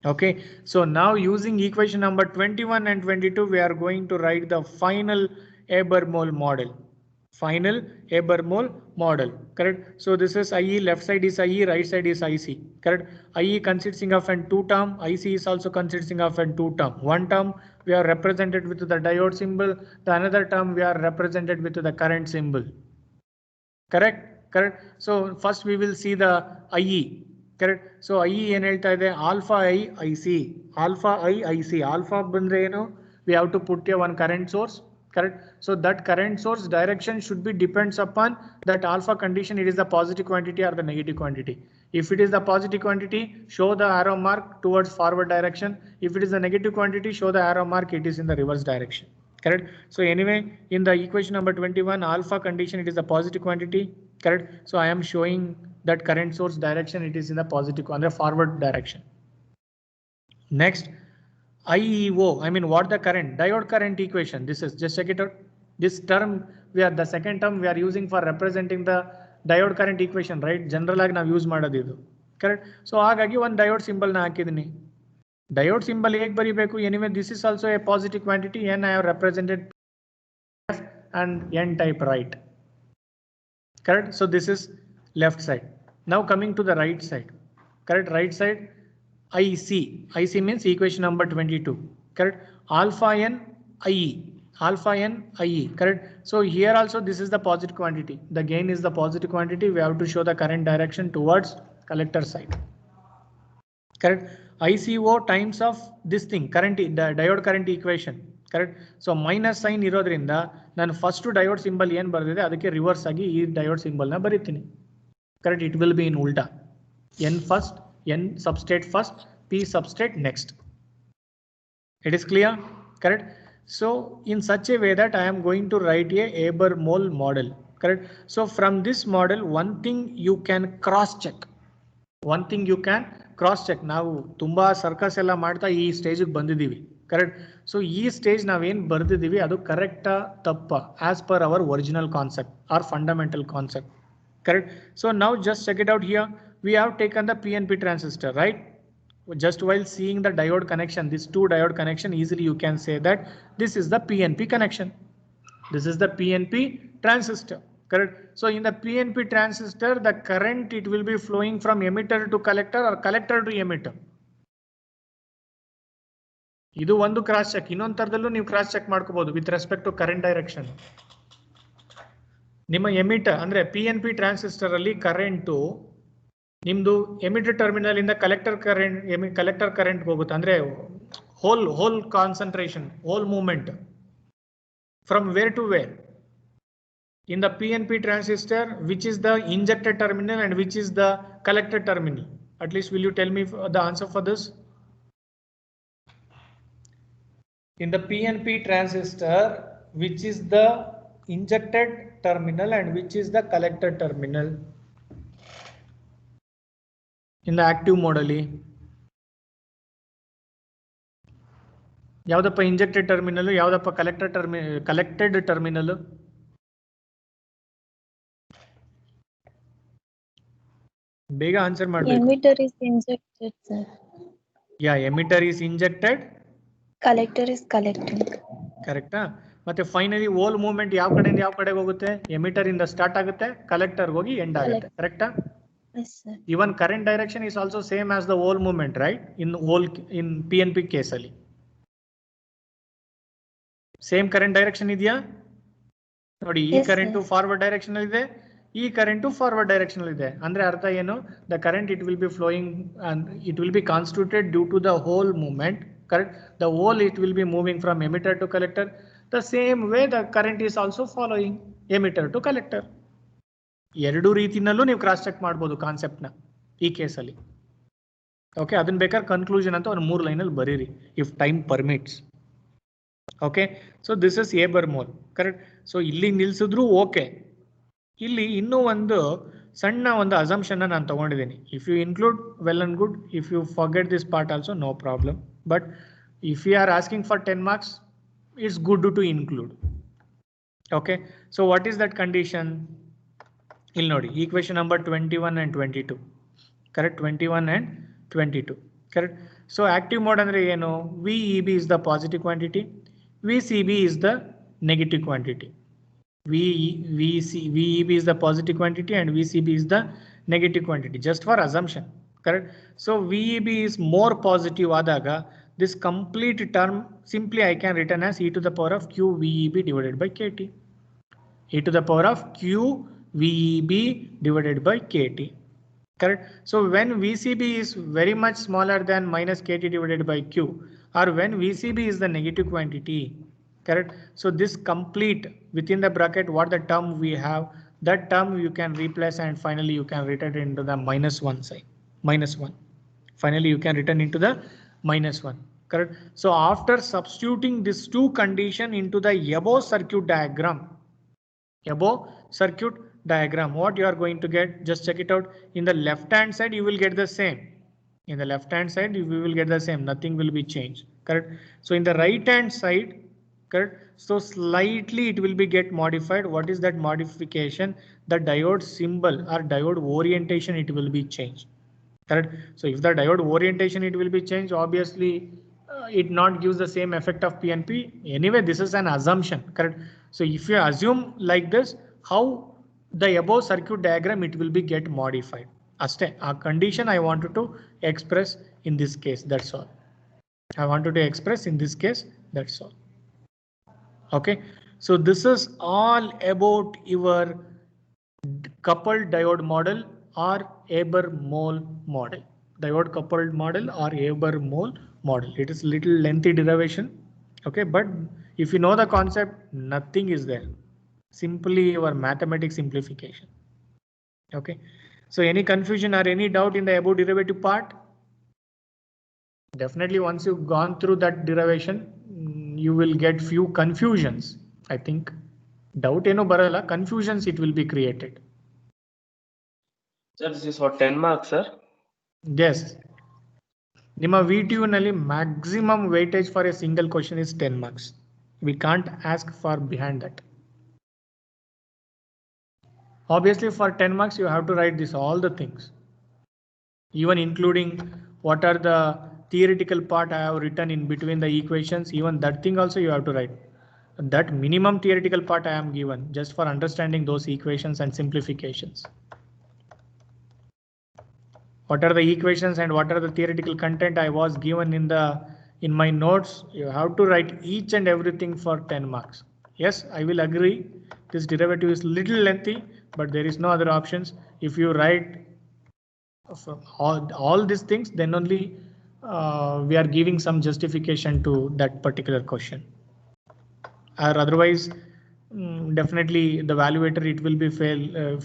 Okay, so now using equation number 21 and 22, we are going to write the final Haber-Mole model. Final Haber-Mole model, correct? So this is IE, left side is IE, right side is IC, correct? IE consisting of an 2 term, IC is also consisting of an 2 term. One term we are represented with the diode symbol, the another term we are represented with the current symbol. Correct? Correct. So first we will see the IE. Correct. So IE ಏನು ಹೇಳ್ತಾ ಇದೆ alpha I IC, alpha I IC, alpha ಬಂದ್ರೆ ಏನು, we have to put here one current source. Correct. So that current source direction should be depends upon that alpha condition. It is the positive quantity or the negative quantity. If it is the positive quantity, show the arrow mark towards forward direction. If it is the negative quantity, show the arrow mark it is in the reverse direction. Correct. So anyway, in the equation number 21, alpha condition, it is the positive quantity. Correct. So I am showing that current source direction, it is in the positive on the forward direction. Next, IEO, I mean what the current diode current equation. This is just check it out. This term we are the second term we are using for representing the diode current equation, right? General ಆಗಿ ನಾವು use ಮಾಡೋದು ಇದು. Correct. So ಹಾಗಾಗಿ ಒಂದು diode symbol ನ ಹಾಕಿದ್ದೀನಿ. Diode symbol ಹೇಗೆ ಬರಿಬೇಕು? Anyway, this is also a positive quantity and I have represented F and N type, right? Correct. So this is left side. Now coming to the right side. Correct. Right side IC. IC means equation number 22. Correct. Alpha N IE. Alpha N IE. Correct. So here also this is the positive quantity. The gain is the positive quantity. We have to show the current direction towards collector side. Correct. ICO times of this thing current diode current equation. Correct. So minus sign ಇರೋದ್ರಿಂದ ನಾನು first diode symbol ಏನು ಬರೆದಿದೆ ಅದಕ್ಕೆ reverse ಆಗಿ ಈ diode symbol ನ ಬರೀತೀನಿ. Correct. It will be in ulta. N first, N substrate first, P substrate next. It is clear. Correct. So in such a way that I am going to write a Haber-Mole model. Correct. So from this model, one thing you can cross check. One thing you can cross check. ನಾವು ತುಂಬಾ circus ಎಲ್ಲ ಮಾಡ್ತಾ ಈ stage ಬಂದಿದ್ದೀವಿ. Correct. So ಈ stage ನಾವೇನ್ ಬರ್ದಿದ್ದೀವಿ ಅದು ಕರೆಕ್ಟಾ ತಪ್ಪಾ as per our original concept or fundamental concept. Correct. So now just check it out here. We have taken the PNP transistor, right? Just while seeing the diode connection, this two diode connection, easily you can say that this is the PNP connection. This is the PNP transistor. Correct. So in the PNP transistor, the current it will be flowing from emitter to collector or collector to emitter. ಇದು ಒಂದು cross check. ಇನ್ನೊಂದು ತರದಲ್ಲೂ ನೀವು cross check ಮಾಡ್ಕೋಬಹುದು with respect to current direction. ನಿಮ್ಮ emitter ಅಂದ್ರೆ PNP transistor ಅಲ್ಲಿ current ನಿಮ್ದು ಎಮಿಟರ್ ಟರ್ಮಿನಲ್ ಇಂದ ಕಲೆಕ್ಟರ್ ಕರೆಂಟ್ ಹೋಗುತ್ತೆ. ಅಂದ್ರೆ hole concentration, hole movement from where to where in the PNP transistor, which is the injected terminal and which is the collected terminal. At least will you tell me the answer for this? In the PNP transistor, which is the injected terminal and which is the collected terminal? In the active mode ಅಲ್ಲಿ ಯಾವ್ದಪ್ಪ injected terminal, ಯಾವ್ದಪ್ಪ collected terminal? ಬೇಗ answer ಮಾಡಬೇಕು. Emitter is injected, sir. Yeah, emitter is injected. Collector is collecting. ಕರೆಕ್ಟಾ? ಮತ್ತೆ finally hole movement ಯಾವ ಕಡೆಯಿಂದ ಯಾವ ಕಡೆಗೆ ಹೋಗುತ್ತೆ? ಎಮಿಟರ್ ಇಂದ ಸ್ಟಾರ್ಟ್ ಆಗುತ್ತೆ, ಕಲೆಕ್ಟರ್ ಹೋಗಿ ಎಂಡ್ ಆಗುತ್ತೆ. ಕರೆಕ್ಟಾ? Yes, sir. Even current direction is also same as the whole movement, right? In PNP case ಅಲ್ಲಿ ಸೇಮ್ ಕರೆಂಟ್ ಡೈರೆಕ್ಷನ್ ಇದೆಯಾ ನೋಡಿ. ಈ ಕರೆಂಟ್ ಫಾರ್ವರ್ಡ್ ಡೈರೆಕ್ಷನ್ ಅಲ್ಲಿ ಇದೆ, ಈ ಕರೆಂಟ್ ಫಾರ್ವರ್ಡ್ ಡೈರೆಕ್ಷನ್ ಅಲ್ಲಿ ಇದೆ. ಅಂದ್ರೆ ಅರ್ಥ ಏನು? The current it will be flowing and it will be constituted due to the hole movement. Correct. The whole it will be moving from emitter to collector. The same way the current is also following emitter to collector. ಎರಡು ರೀತಿನಲ್ಲೂ ನೀವು cross check ಮಾಡಬಹುದು concept ನ ಈ case ಅಲ್ಲಿ. Okay, ಅದನ್ನ ಬೇಕಾದ್ರೆ conclusion ಅಂತ ಒಂದು 3 ಲೈನಲ್ಲಿ ಬರೀರಿ if time permits. Okay, so this is Haber-Mole. Correct. So ಇಲ್ಲಿ ನಿಲ್ಸಿದ್ರು ಓಕೆ. ಇಲ್ಲಿ ಇನ್ನೂ ಒಂದು ಸಣ್ಣ ಒಂದು ಅಸಂಪ್ಷನ್ ನಾನು ತಗೊಂಡಿದ್ದೀನಿ. If you include well and good, if you forget this part also no problem. But if you are asking for 10 marks, it's good to include. Okay, so what is that condition? ಇಲ್ಲಿ ನೋಡಿ, equation number 21 and 22. Correct, 21 and 22. Correct. So active mode ಅಂದ್ರೆ ಏನು? VEB is the positive quantity, VCB is the negative quantity. VEB is the positive quantity and VCB is the negative quantity, just for assumption. Correct. So VEB is more positive ಆದಾಗ this complete term simply I can written as e to the power of q VEB divided by KT. E to the power of q VEB divided by KT. Correct. So when VCB is very much smaller than minus KT divided by Q, or when VCB is the negative quantity, correct. So this complete within the bracket what the term we have, that term you can replace and finally you can return into the -1 side, -1. Finally you can return into the -1. Correct. So after substituting these two condition into the above circuit diagram, what you are going to get, just check it out. In the left hand side you will get the same. In the left hand side you will get the same, nothing will be changed. Correct. So in the right hand side, correct, so slightly it will be get modified. What is that modification? The diode symbol or diode orientation, it will be changed. Correct. So if the diode orientation it will be changed, obviously it not gives the same effect of PNP. Anyway, this is an assumption. Correct. So if you assume like this, how the above circuit diagram it will be get modified. Aste a condition I wanted to express in this case, that's all. I wanted to express in this case, that's all. Okay, so this is all about your coupled diode model or Haber-Mole model. Diode coupled model or Haber-Mole model. It is little lengthy derivation. Okay, but if you know the concept, nothing is there. Simply your mathematics simplification. Okay, so any confusion or any doubt in the above derivative part? Definitely once you've gone through that derivation, you will get few confusions. I think doubt eno barala, confusions it will be created. Sir, this is for 10 marks, sir. Yes. Nima VTU nalli maximum weightage for a single question is 10 marks. We can't ask for behind that. Obviously for 10 marks you have to write this all the things, even including what are the theoretical part I have written in between the equations. Even that thing also you have to write. That minimum theoretical part I am given just for understanding those equations and simplifications. What are the equations and what are the theoretical content I was given in my notes. You have to write each and everything for 10 marks. Yes, I will agree. This derivative is little lengthy, but there is no other options. If you write all these things, then only we are giving some justification to that particular question. Or otherwise, definitely the evaluator it will be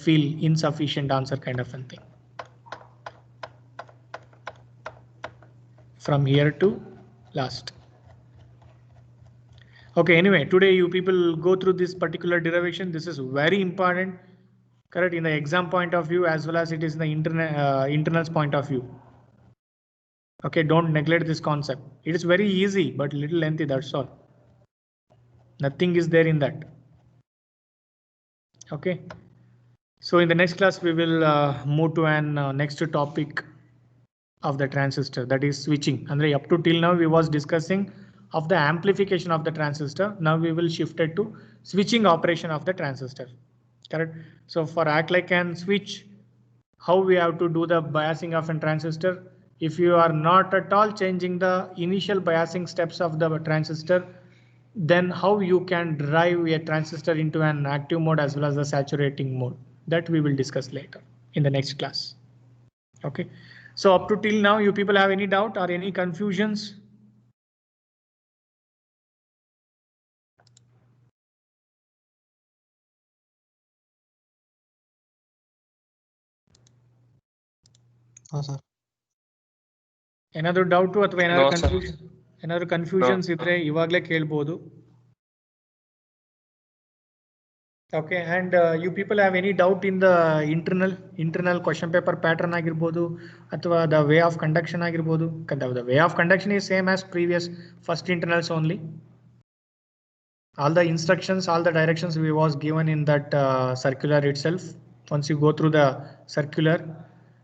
feel insufficient answer kind of a thing. From here to last. Okay, anyway, today you people go through this particular derivation. This is very important. Correct, in the exam point of view as well as it is in the internals point of view. Okay, don't neglect this concept. It is very easy but little lengthy, that's all. Nothing is there in that. Okay, so in the next class we will move to an next topic of the transistor, that is switching. And up to till now we was discussing of the amplification of the transistor. Now we will shift it to switching operation of the transistor. Correct. So for act like an switch, how we have to do the biasing of a transistor? If you are not at all changing the initial biasing steps of the transistor, then how you can drive a transistor into an active mode as well as the saturating mode? That we will discuss later in the next class. Okay. So up to till now, you people have any doubt or any confusions? sir. Another doubt to ಅಥವಾ No, sir. ಏನಾದ್ರು confusions ಇದ್ರೆ ಇವಾಗಲೇ ಕೇಳಬಹುದು. Okay, and you people have any doubt in the internal question paper pattern ಆಗಿರ್ಬೋದು ಅಥವಾ the way of conduction ಆಗಿರ್ಬೋದು? The way of conduction is same as previous first internals only. All the instructions, all the directions we was given in that circular itself. Once you go through the circular,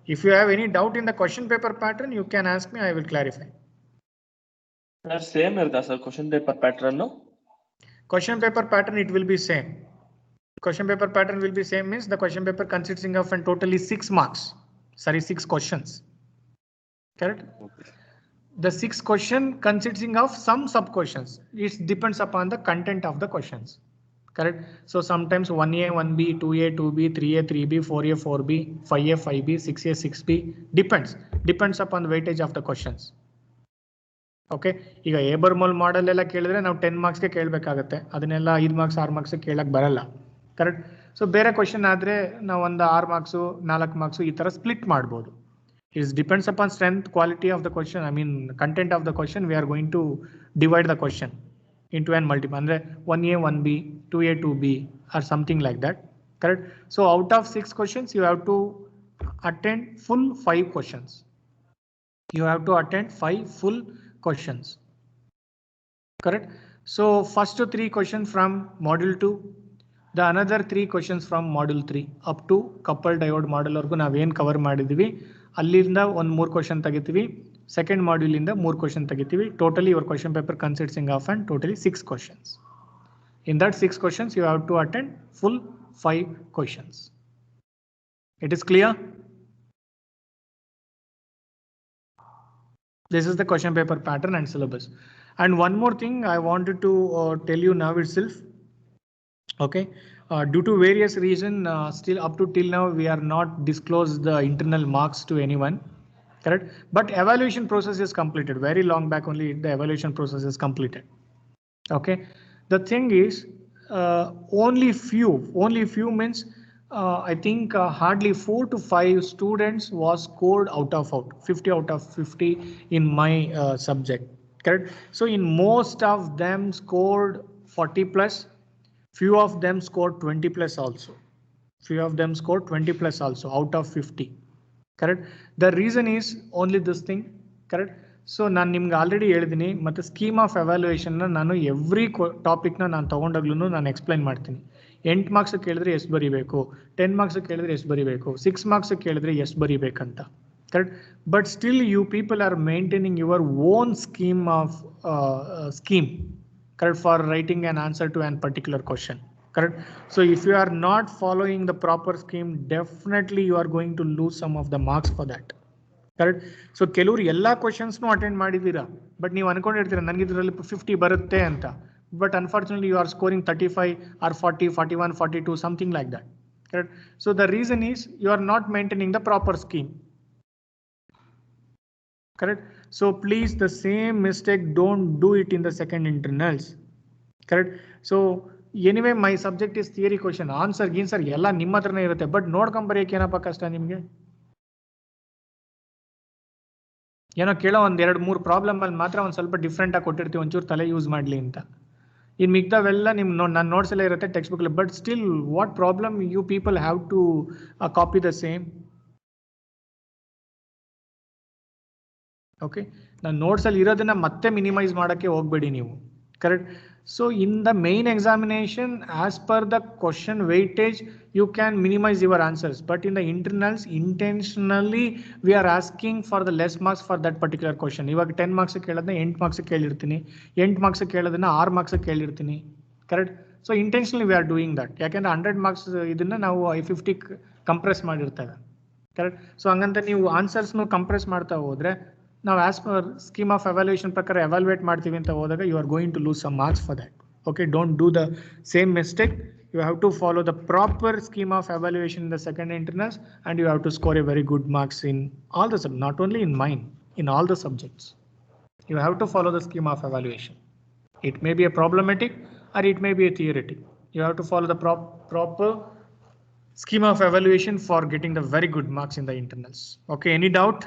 if you have any doubt in the question paper pattern, you can ask me, I will clarify. Sir, same irda sir question paper pattern no? Question paper pattern, it will be same. Question paper pattern will be same means the question paper consisting of and totally 6 marks. Sorry, 6 questions. Correct? Okay. The 6 question consisting of some sub questions. It depends upon the content of the questions. Correct? So sometimes 1A, 1B, 2A, 2B, 3A, 3B, 4A, 4B, 5A, 5B, 6A, 6B. Depends upon the weightage of the questions. Okay, ಈಗ ಏಬರ್ಮೋಲ್ model ಎಲ್ಲ ಕೇಳಿದ್ರೆ ನಾವು 10 ಮಾರ್ಕ್ಸ್ಗೆ ಕೇಳಬೇಕಾಗತ್ತೆ. ಅದನ್ನೆಲ್ಲ 5 marks 6 marks ಕೇಳಕ್ ಬರಲ್ಲ. Correct? So ಬೇರೆ question ಆದ್ರೆ ನಾವು ಒಂದು 6 ಮಾರ್ಕ್ಸು 4 ಮಾರ್ಕ್ಸು ಈ ತರ ಸ್ಪ್ಲಿಟ್ ಮಾಡ್ಬೋದು. It depends upon strength, quality of the question, I mean content of the question. We are going to divide the question into on multiple, ಅಂದ್ರೆ 1A, 1B, 2A, 2B or something like that. Correct? So out of 6 questions you have to attend full 5 questions. You have to attend 5 full questions. Correct? So first 3 questions from module 2, the another 3 questions from module 3 up to coupled diode model ವರ್ಗೂ ನಾವೇನ್ cover ಮಾಡಿದೀವಿ ಅಲ್ಲಿಂದ ಒಂದು 3 question ತೆಗಿತೀವಿ. Second module ಇಂದ 3 question ತೆಗಿತೀವಿ. Totally your question paper consisting of and totally 6 questions. In that 6 questions you have to attend full 5 questions. It is clear? This is the question paper pattern and syllabus. And one more thing I wanted to tell you now itself. Okay, due to various reasons, still up to till now we are not disclosed the internal marks to anyone. Correct? But evaluation process is completed. Very long back only the evaluation process is completed. Okay. The thing is, only few means I think hardly 4 to 5 students was scored out of 50 out of 50 in my subject. Correct? So in most of them scored 40 plus, few of them scored 20 plus also. Few of them scored 20 plus also out of 50. Correct? The reason is only this thing. Correct? So ನಾನು ನಿಮ್ಗೆ already ಹೇಳಿದ್ದೀನಿ, ಮತ್ತು scheme of ಎವ್ಯಾಲ್ಯೂಯೇಷನ್ನ ನಾನು every ಟಾಪಿಕ್ನ ನಾನು ತೊಗೊಂಡಾಗ್ಲೂ ನಾನು explain ಮಾಡ್ತೀನಿ. 8 marks ಕೇಳಿದ್ರೆ ಎಷ್ಟು ಬರೀಬೇಕು, 10 ಮಾರ್ಕ್ಸ್ ಕೇಳಿದ್ರೆ ಎಷ್ಟು ಬರೀಬೇಕು, 6 ಮಾರ್ಕ್ಸ್ ಕೇಳಿದ್ರೆ ಎಷ್ಟು ಬರೀಬೇಕಂತ. Correct? But still you people are maintaining your own scheme correct for writing an answer to an particular question. Correct? So if you are not following the proper scheme, definitely you are going to lose some of the marks for that. Correct? So ಕೆಲವರು ಎಲ್ಲಾ questions attend ಮಾಡಿದೀರಾ, but ನೀವು ಅನ್ಕೊಂಡಿರ್ತೀರಾ ನನಗೆ ಇದರಲ್ಲಿ 50 ಬರುತ್ತೆ ಅಂತ. But unfortunately you are scoring 35 or 40, 41, 42, something like that. Correct? So the reason is you are not maintaining the proper scheme. Correct? So please, the same mistake don't do it in the second internals. Correct? So anyway, my subject is theory question. Answer ಎಲ್ಲ ನಿಮ್ಮ ಹತ್ರನೇ ಇರುತ್ತೆ, but ನೋಡ್ಕೊಂಡ್ ಬರೆಯಕ್ಕೆ ಏನಪ್ಪ ಕಷ್ಟ ನಿಮ್ಗೆ? ಏನೋ ಕೇಳೋ 1-2-3 ಪ್ರಾಬ್ಲಮ್ ಅಲ್ಲಿ ಮಾತ್ರ ಒಂದ್ ಸ್ವಲ್ಪ ಡಿಫ್ರೆಂಟ್ ಆಗಿ ಕೊಟ್ಟಿರ್ತೀವಿ, ಒಂಚೂರು ತಲೆ ಯೂಸ್ ಮಾಡ್ಲಿ ಅಂತ. ಇನ್ ಮಿಗ್ದಾವೆಲ್ಲ ನಿಮ್ ನನ್ನ ನೋಟ್ಸ್ ಎಲ್ಲ ಇರುತ್ತೆ text book, but still what problem you people have to copy the same. Okay, ನಾನು ನೋಟ್ಸ್ ಅಲ್ಲಿ ಇರೋದನ್ನ ಮತ್ತೆ ಮಿನಿಮೈಸ್ ಮಾಡಕ್ಕೆ ಹೋಗ್ಬೇಡಿ ನೀವು. Correct? So in the main examination, as per the question weightage, you can minimize your answers. But in the internals, intentionally, we are asking for the less marks for that particular question. ಇವಾಗ 10 marks ಕೇಳೋದನ್ನ 8 marks ಕೇಳಿರ್ತೀನಿ, 8 marks ಕೇಳೋದನ್ನ 6 marks ಕೇಳಿರ್ತೀನಿ. Correct? So intentionally we are doing that. ಯಾಕೆಂದ್ರೆ 100 marks ಇದನ್ನ ನಾವು 50 compress ಮಾಡಿರ್ತೇವೆ. Correct? So ಹಂಗಂತ ನೀವು ಆನ್ಸರ್ಸ್ನು ಕಂಪ್ರೆಸ್ ಮಾಡ್ತಾ ಹೋದ್ರೆ ನಾವು as per scheme of evaluation ಪ್ರಕಾರ ಎವ್ಯಾಲ್ಯೂಯೇಟ್ ಮಾಡ್ತೀವಿ ಅಂತ ಹೋದಾಗ you are going to lose some marks for that. Okay, don't do the same mistake. You have to follow the proper scheme of evaluation in the second internals, and you have to score a very good marks in all the subjects, not only in mine, in all the subjects. You have to follow the scheme of evaluation. It may be a problematic or it may be a theoretic. You have to follow the proper scheme of evaluation for getting the very good marks in the internals. Okay, any doubt?